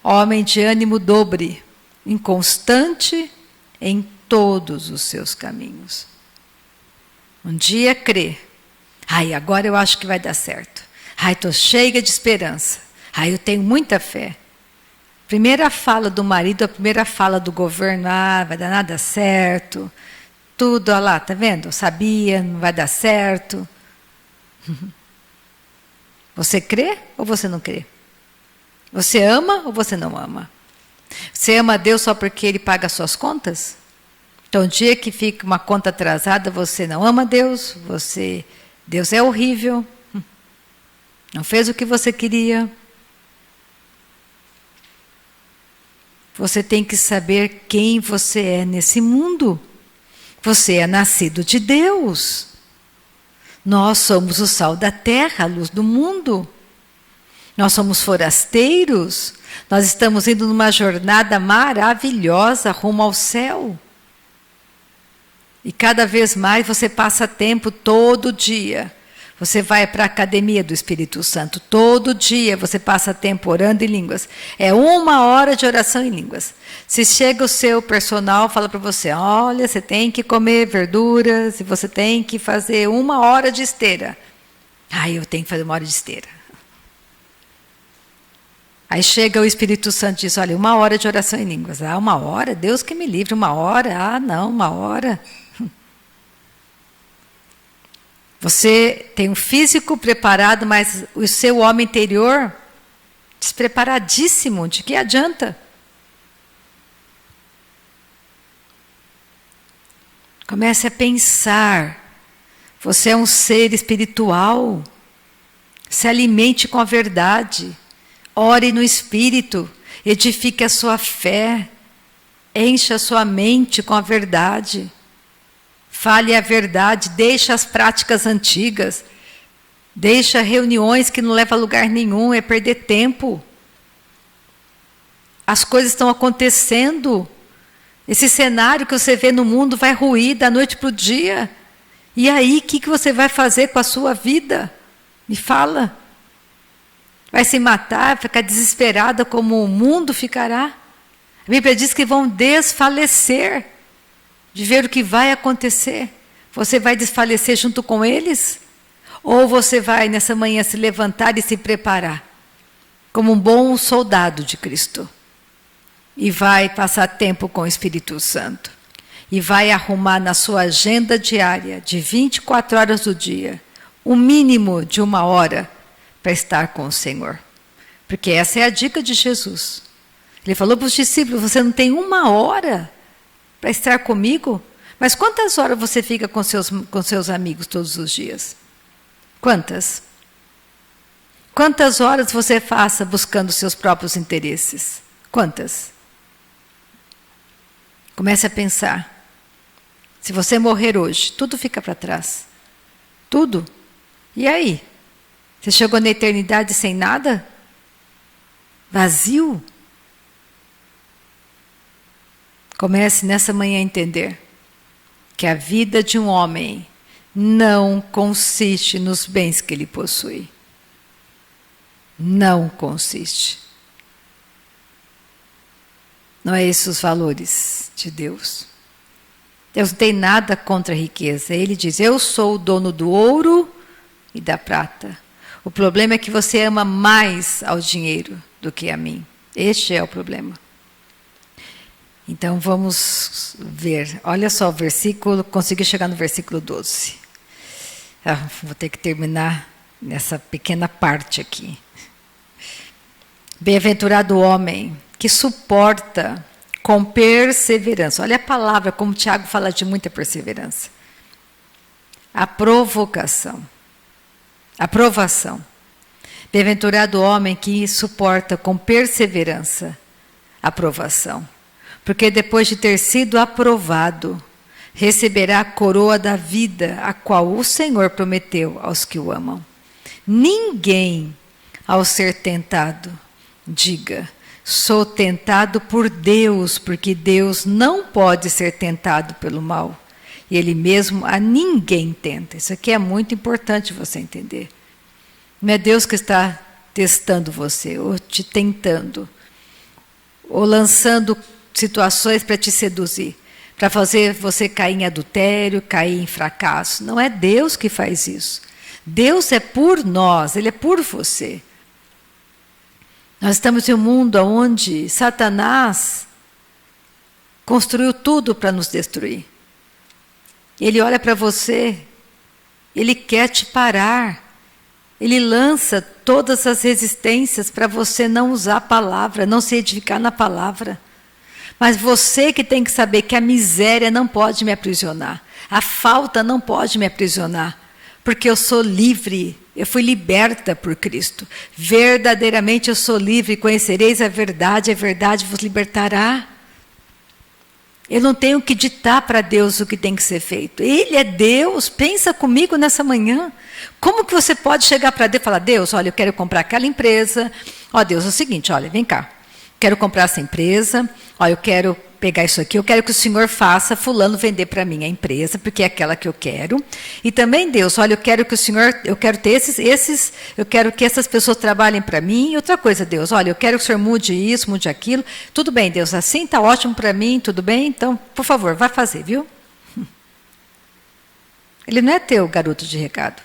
Homem de ânimo dobre, inconstante em todos os seus caminhos. Um dia crê. Ai, agora eu acho que vai dar certo. Ai, estou cheia de esperança. Ai, eu tenho muita fé. Primeira fala do marido, a primeira fala do governo, vai dar nada certo. Tudo, olha lá, tá vendo? Sabia, não vai dar certo. Você crê ou você não crê? Você ama ou você não ama? Você ama Deus só porque Ele paga as suas contas? Então, o dia que fica uma conta atrasada, você não ama Deus, Deus é horrível, não fez o que você queria. Você tem que saber quem você é nesse mundo. Você é nascido de Deus. Nós somos o sal da terra, a luz do mundo. Nós somos forasteiros. Nós estamos indo numa jornada maravilhosa rumo ao céu. E cada vez mais você passa tempo todo dia. Você vai para a academia do Espírito Santo. Todo dia você passa tempo orando em línguas. É 1 hora de oração em línguas. Se chega o seu personal, fala para você, olha, você tem que comer verduras e você tem que fazer 1 hora de esteira. Eu tenho que fazer 1 hora de esteira. Aí chega o Espírito Santo e diz, olha, 1 hora de oração em línguas. 1 hora? Deus que me livre, 1 hora? Não, 1 hora. Você tem um físico preparado, mas o seu homem interior despreparadíssimo. De que adianta? Comece a pensar. Você é um ser espiritual. Se alimente com a verdade. Ore no Espírito. Edifique a sua fé. Encha a sua mente com a verdade. Fale a verdade, deixa as práticas antigas, deixa reuniões que não levam a lugar nenhum, é perder tempo. As coisas estão acontecendo, esse cenário que você vê no mundo vai ruir da noite para o dia. E aí, o que você vai fazer com a sua vida? Me fala. Vai se matar, ficar desesperada como o mundo ficará? A Bíblia diz que vão desfalecer. De ver o que vai acontecer. Você vai desfalecer junto com eles? Ou você vai nessa manhã se levantar e se preparar como um bom soldado de Cristo? E vai passar tempo com o Espírito Santo. E vai arrumar na sua agenda diária, de 24 horas do dia, o mínimo de 1 hora para estar com o Senhor. Porque essa é a dica de Jesus. Ele falou para os discípulos, você não tem 1 hora para estar comigo? Mas quantas horas você fica com seus amigos todos os dias? Quantas? Quantas horas você passa buscando seus próprios interesses? Quantas? Comece a pensar. Se você morrer hoje, tudo fica para trás. Tudo. E aí? Você chegou na eternidade sem nada? Vazio? Comece nessa manhã a entender que a vida de um homem não consiste nos bens que ele possui. Não consiste. Não é esses os valores de Deus. Deus não tem nada contra a riqueza. Ele diz, eu sou o dono do ouro e da prata. O problema é que você ama mais ao dinheiro do que a mim. Este é o problema. Então vamos ver. Olha só o versículo, consegui chegar no versículo 12. Vou ter que terminar nessa pequena parte aqui. Bem-aventurado o homem que suporta com perseverança. Olha a palavra, como Tiago fala de muita perseverança. A provocação. A provação. Bem-aventurado o homem que suporta com perseverança a provação. Porque depois de ter sido aprovado, receberá a coroa da vida, a qual o Senhor prometeu aos que o amam. Ninguém, ao ser tentado, diga, sou tentado por Deus, porque Deus não pode ser tentado pelo mal. E Ele mesmo a ninguém tenta. Isso aqui é muito importante você entender. Não é Deus que está testando você, ou te tentando, ou lançando situações para te seduzir, para fazer você cair em adultério, cair em fracasso. Não é Deus que faz isso. Deus é por nós, Ele é por você. Nós estamos em um mundo onde Satanás construiu tudo para nos destruir. Ele olha para você, ele quer te parar. Ele lança todas as resistências para você não usar a palavra, não se edificar na palavra. Mas você que tem que saber que a miséria não pode me aprisionar. A falta não pode me aprisionar. Porque eu sou livre, eu fui liberta por Cristo. Verdadeiramente eu sou livre, conhecereis a verdade vos libertará. Eu não tenho que ditar para Deus o que tem que ser feito. Ele é Deus, pensa comigo nessa manhã. Como que você pode chegar para Deus e falar, Deus, olha, eu quero comprar aquela empresa. Ó, Deus, é o seguinte, olha, vem cá. Quero comprar essa empresa, ó, eu quero pegar isso aqui, eu quero que o Senhor faça fulano vender para mim a empresa, porque é aquela que eu quero. E também, Deus, olha, eu quero que o Senhor, eu quero ter eu quero que essas pessoas trabalhem para mim. E outra coisa, Deus, olha, eu quero que o Senhor mude isso, mude aquilo. Tudo bem, Deus, assim está ótimo para mim, tudo bem? Então, por favor, vai fazer, viu? Ele não é teu garoto de recado.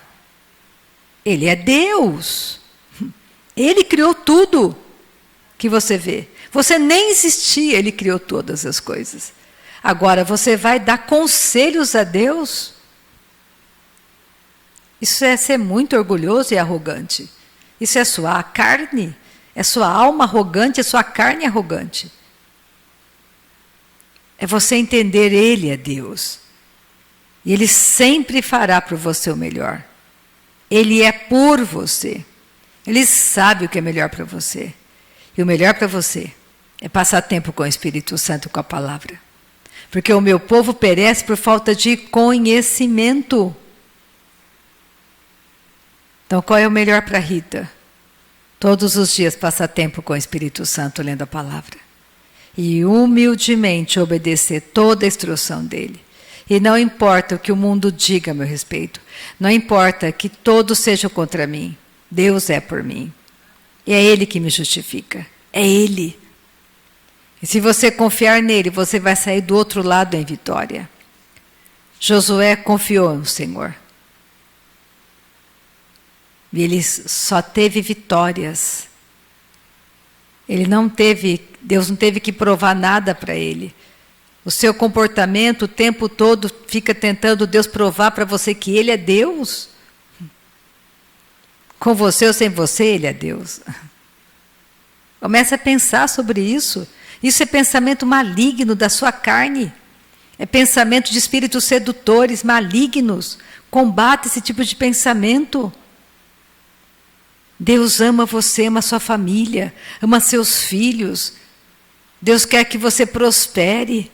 Ele é Deus. Ele criou tudo que você vê. Você nem existia, ele criou todas as coisas. Agora, você vai dar conselhos a Deus? Isso é ser muito orgulhoso e arrogante. Isso é sua carne, é sua alma arrogante, é sua carne arrogante. É você entender, ele é Deus. E ele sempre fará por você o melhor. Ele é por você. Ele sabe o que é melhor para você. E o melhor para você é passar tempo com o Espírito Santo, com a palavra. Porque o meu povo perece por falta de conhecimento. Então, qual é o melhor para Rita? Todos os dias passar tempo com o Espírito Santo, lendo a palavra. E humildemente obedecer toda a instrução dele. E não importa o que o mundo diga a meu respeito. Não importa que todos sejam contra mim. Deus é por mim. E é ele que me justifica. É ele. E se você confiar nele, você vai sair do outro lado em vitória. Josué confiou no Senhor. E ele só teve vitórias. Deus não teve que provar nada para ele. O seu comportamento o tempo todo fica tentando Deus provar para você que ele é Deus. Com você ou sem você, ele é Deus. Comece a pensar sobre isso. Isso é pensamento maligno da sua carne. É pensamento de espíritos sedutores, malignos. Combate esse tipo de pensamento. Deus ama você, ama sua família, ama seus filhos. Deus quer que você prospere.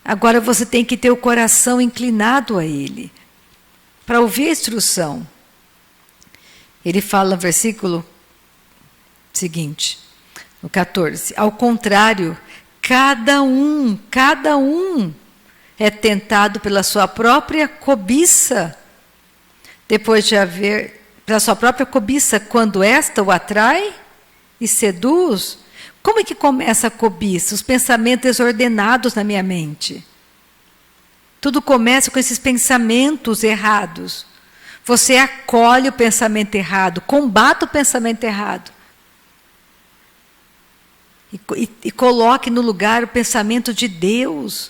Agora você tem que ter o coração inclinado a Ele, para ouvir a instrução. Ele fala no versículo seguinte, no 14. Ao contrário, cada um é tentado pela sua própria cobiça. Depois de haver, pela sua própria cobiça, quando esta o atrai e seduz. Como é que começa a cobiça? Os pensamentos desordenados na minha mente. Tudo começa com esses pensamentos errados. Você acolhe o pensamento errado, combata o pensamento errado. E coloque no lugar o pensamento de Deus.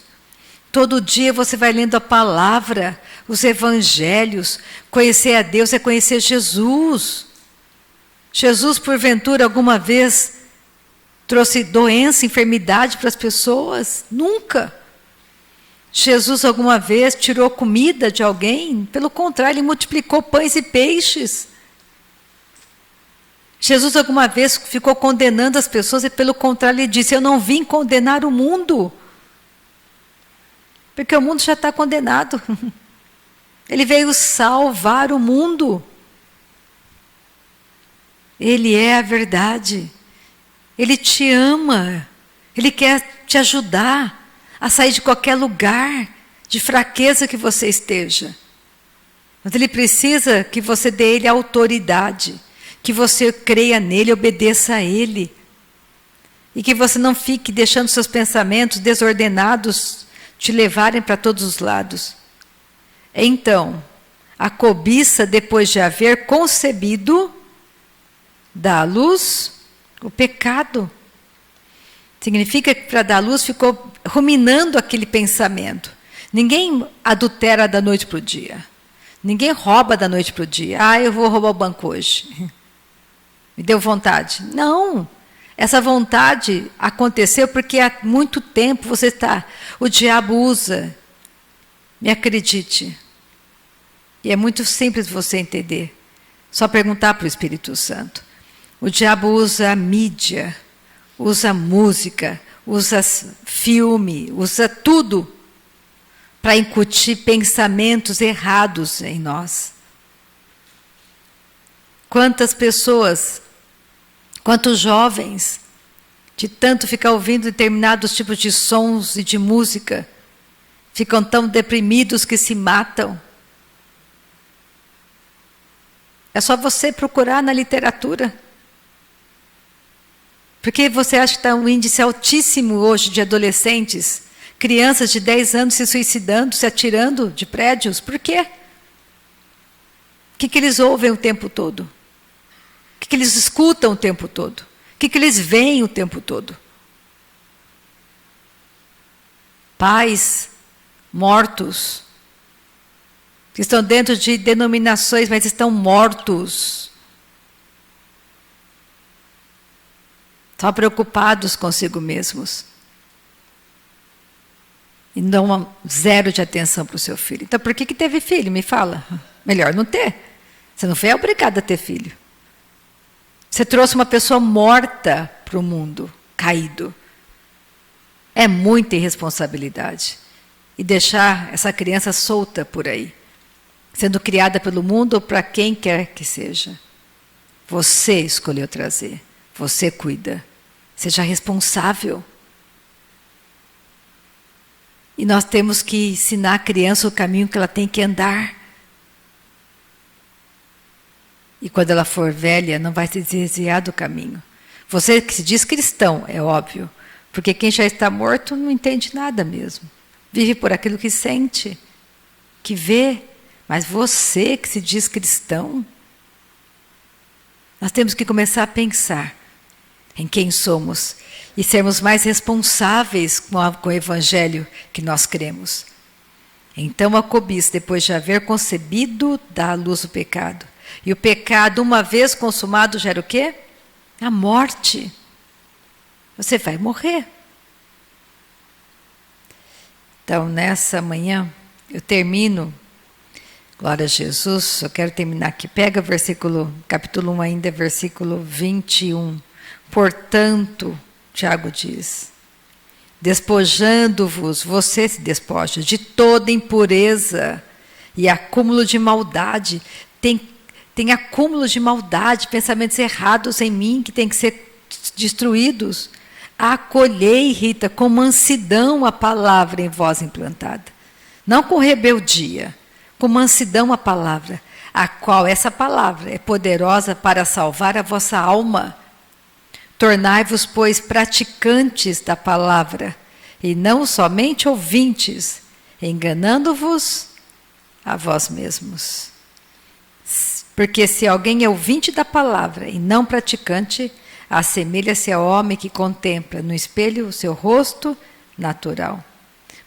Todo dia você vai lendo a palavra, os evangelhos. Conhecer a Deus é conhecer Jesus. Jesus, porventura, alguma vez trouxe doença, enfermidade para as pessoas? Nunca. Jesus alguma vez tirou comida de alguém? Pelo contrário, ele multiplicou pães e peixes. Jesus alguma vez ficou condenando as pessoas e pelo contrário ele disse, eu não vim condenar o mundo. Porque o mundo já está condenado. Ele veio salvar o mundo. Ele é a verdade. Ele te ama. Ele quer te ajudar a sair de qualquer lugar de fraqueza que você esteja. Mas ele precisa que você dê a ele autoridade, que você creia nele, obedeça a ele. E que você não fique deixando seus pensamentos desordenados te levarem para todos os lados. Então, a cobiça, depois de haver concebido, dá à luz o pecado. Significa que para dar luz ficou ruminando aquele pensamento. Ninguém adultera da noite para o dia. Ninguém rouba da noite para o dia. Eu vou roubar o banco hoje. Me deu vontade. Não. Essa vontade aconteceu porque há muito tempo você está... O diabo usa. Me acredite. E é muito simples você entender. Só perguntar para o Espírito Santo. O diabo usa a mídia, usa a música, usa filme, usa tudo para incutir pensamentos errados em nós. Quantas pessoas, quantos jovens, de tanto ficar ouvindo determinados tipos de sons e de música, ficam tão deprimidos que se matam. É só você procurar na literatura. Porque você acha que está um índice altíssimo hoje de adolescentes, crianças de 10 anos se suicidando, se atirando de prédios? Por quê? O que eles ouvem o tempo todo? O que eles escutam o tempo todo? O que eles veem o tempo todo? Pais mortos, que estão dentro de denominações, mas estão mortos. Só preocupados consigo mesmos. E dão zero de atenção para o seu filho. Então, por que teve filho? Me fala. Melhor não ter. Você não foi obrigado a ter filho. Você trouxe uma pessoa morta para o mundo, caído. É muita irresponsabilidade. E deixar essa criança solta por aí, sendo criada pelo mundo ou para quem quer que seja. Você escolheu trazer. Você cuida. Seja responsável. E nós temos que ensinar a criança o caminho que ela tem que andar. E quando ela for velha, não vai se desviar do caminho. Você que se diz cristão, é óbvio. Porque quem já está morto não entende nada mesmo. Vive por aquilo que sente, que vê. Mas você que se diz cristão, nós temos que começar a pensar em quem somos e sermos mais responsáveis com o evangelho que nós cremos. Então a cobiça, depois de haver concebido, dá à luz o pecado. E o pecado, uma vez consumado, gera o quê? A morte. Você vai morrer. Então, nessa manhã, eu termino, glória a Jesus, eu quero terminar aqui. Pega o versículo, capítulo 1 ainda, versículo 21. Portanto, Tiago diz, despojando-vos, você se despoja de toda impureza e acúmulo de maldade. Tem acúmulo de maldade, pensamentos errados em mim que têm que ser destruídos. Acolhei, Rita, com mansidão a palavra em vós implantada. Não com rebeldia, com mansidão a palavra, a qual essa palavra é poderosa para salvar a vossa alma. Tornai-vos, pois, praticantes da palavra, e não somente ouvintes, enganando-vos a vós mesmos. Porque se alguém é ouvinte da palavra e não praticante, assemelha-se ao homem que contempla no espelho o seu rosto natural.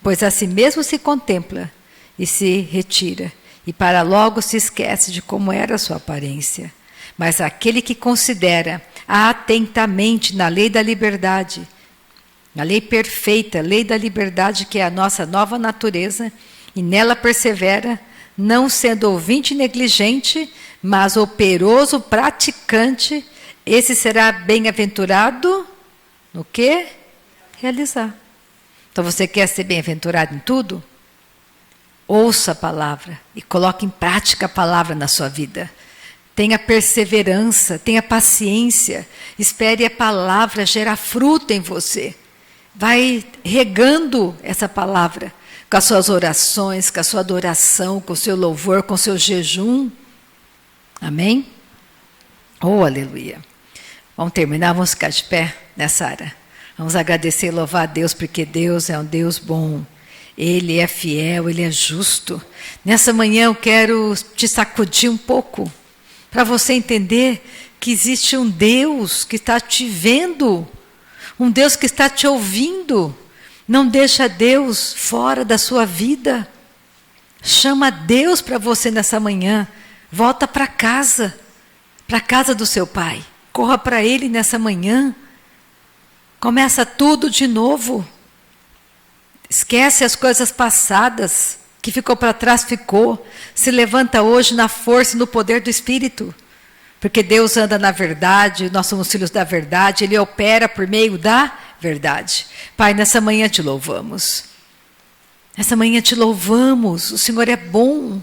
Pois a si mesmo se contempla e se retira, e para logo se esquece de como era a sua aparência. Mas aquele que considera atentamente na lei da liberdade, na lei perfeita, lei da liberdade que é a nossa nova natureza, e nela persevera, não sendo ouvinte negligente, mas operoso praticante, esse será bem-aventurado no quê? Realizar. Então você quer ser bem-aventurado em tudo? Ouça a palavra e coloque em prática a palavra na sua vida. Tenha perseverança, tenha paciência, espere a palavra gerar fruto em você. Vai regando essa palavra com as suas orações, com a sua adoração, com o seu louvor, com o seu jejum. Amém? Oh, aleluia. Vamos terminar, vamos ficar de pé nessa área. Vamos agradecer e louvar a Deus, porque Deus é um Deus bom. Ele é fiel, Ele é justo. Nessa manhã eu quero te sacudir um pouco, para você entender que existe um Deus que está te vendo, um Deus que está te ouvindo, Não deixa Deus fora da sua vida. Chama Deus para você nessa manhã. Volta para casa do seu pai. Corra para Ele nessa manhã. Começa tudo de novo. Esquece as coisas passadas. Que ficou para trás, ficou. Se levanta hoje na força e no poder do Espírito. Porque Deus anda na verdade, nós somos filhos da verdade, Ele opera por meio da verdade. Pai, nessa manhã te louvamos. Nessa manhã te louvamos, o Senhor é bom.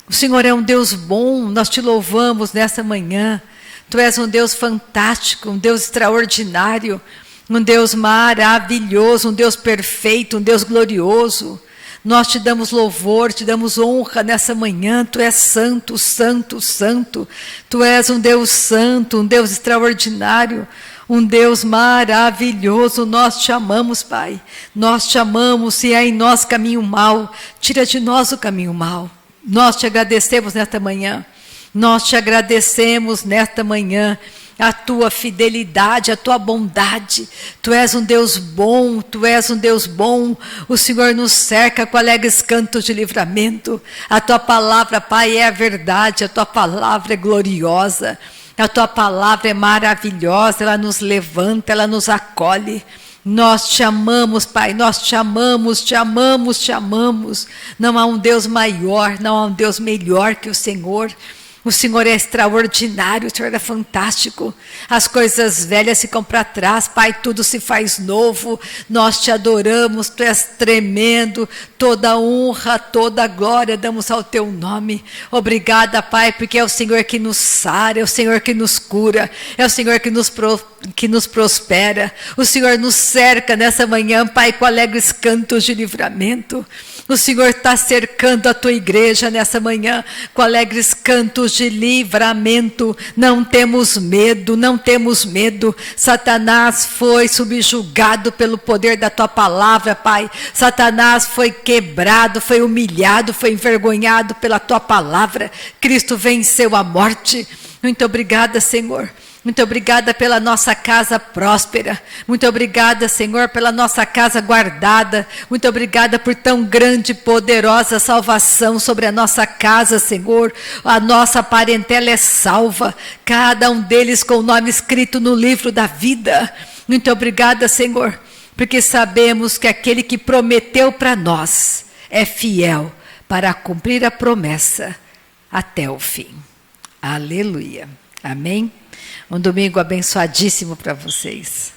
O Senhor é um Deus bom, nós te louvamos nessa manhã. Tu és um Deus fantástico, um Deus extraordinário, um Deus maravilhoso, um Deus perfeito, um Deus glorioso. Nós te damos louvor, te damos honra nessa manhã. Tu és santo, santo, santo. Tu és um Deus santo, um Deus extraordinário, um Deus maravilhoso. Nós te amamos, Pai. Nós te amamos. Se há em nós caminho mau, tira de nós o caminho mau. Nós te agradecemos nesta manhã. Nós te agradecemos nesta manhã. A tua fidelidade, a tua bondade. Tu és um Deus bom, tu és um Deus bom. O Senhor nos cerca com alegres cantos de livramento. A tua palavra, Pai, é a verdade. A tua palavra é gloriosa. A tua palavra é maravilhosa. Ela nos levanta, ela nos acolhe. Nós te amamos, Pai, nós te amamos, te amamos, te amamos. Não há um Deus maior, não há um Deus melhor que o Senhor. O Senhor é extraordinário, o Senhor é fantástico. As coisas velhas ficam para trás, Pai, tudo se faz novo. Nós te adoramos, Tu és tremendo. Toda honra, toda glória damos ao Teu nome. Obrigada, Pai, porque é o Senhor que nos sara, é o Senhor que nos cura, é o Senhor que nos prospera. O Senhor nos cerca nessa manhã, Pai, com alegres cantos de livramento. O Senhor está cercando a tua igreja nessa manhã com alegres cantos de livramento. Não temos medo, não temos medo. Satanás foi subjugado pelo poder da tua palavra, Pai. Satanás foi quebrado, foi humilhado, foi envergonhado pela tua palavra. Cristo venceu a morte. Muito obrigada, Senhor. Muito obrigada pela nossa casa próspera. Muito obrigada, Senhor, pela nossa casa guardada. Muito obrigada por tão grande e poderosa salvação sobre a nossa casa, Senhor. A nossa parentela é salva. Cada um deles com o nome escrito no livro da vida. Muito obrigada, Senhor, porque sabemos que aquele que prometeu para nós é fiel para cumprir a promessa até o fim. Aleluia. Amém? Um domingo abençoadíssimo para vocês.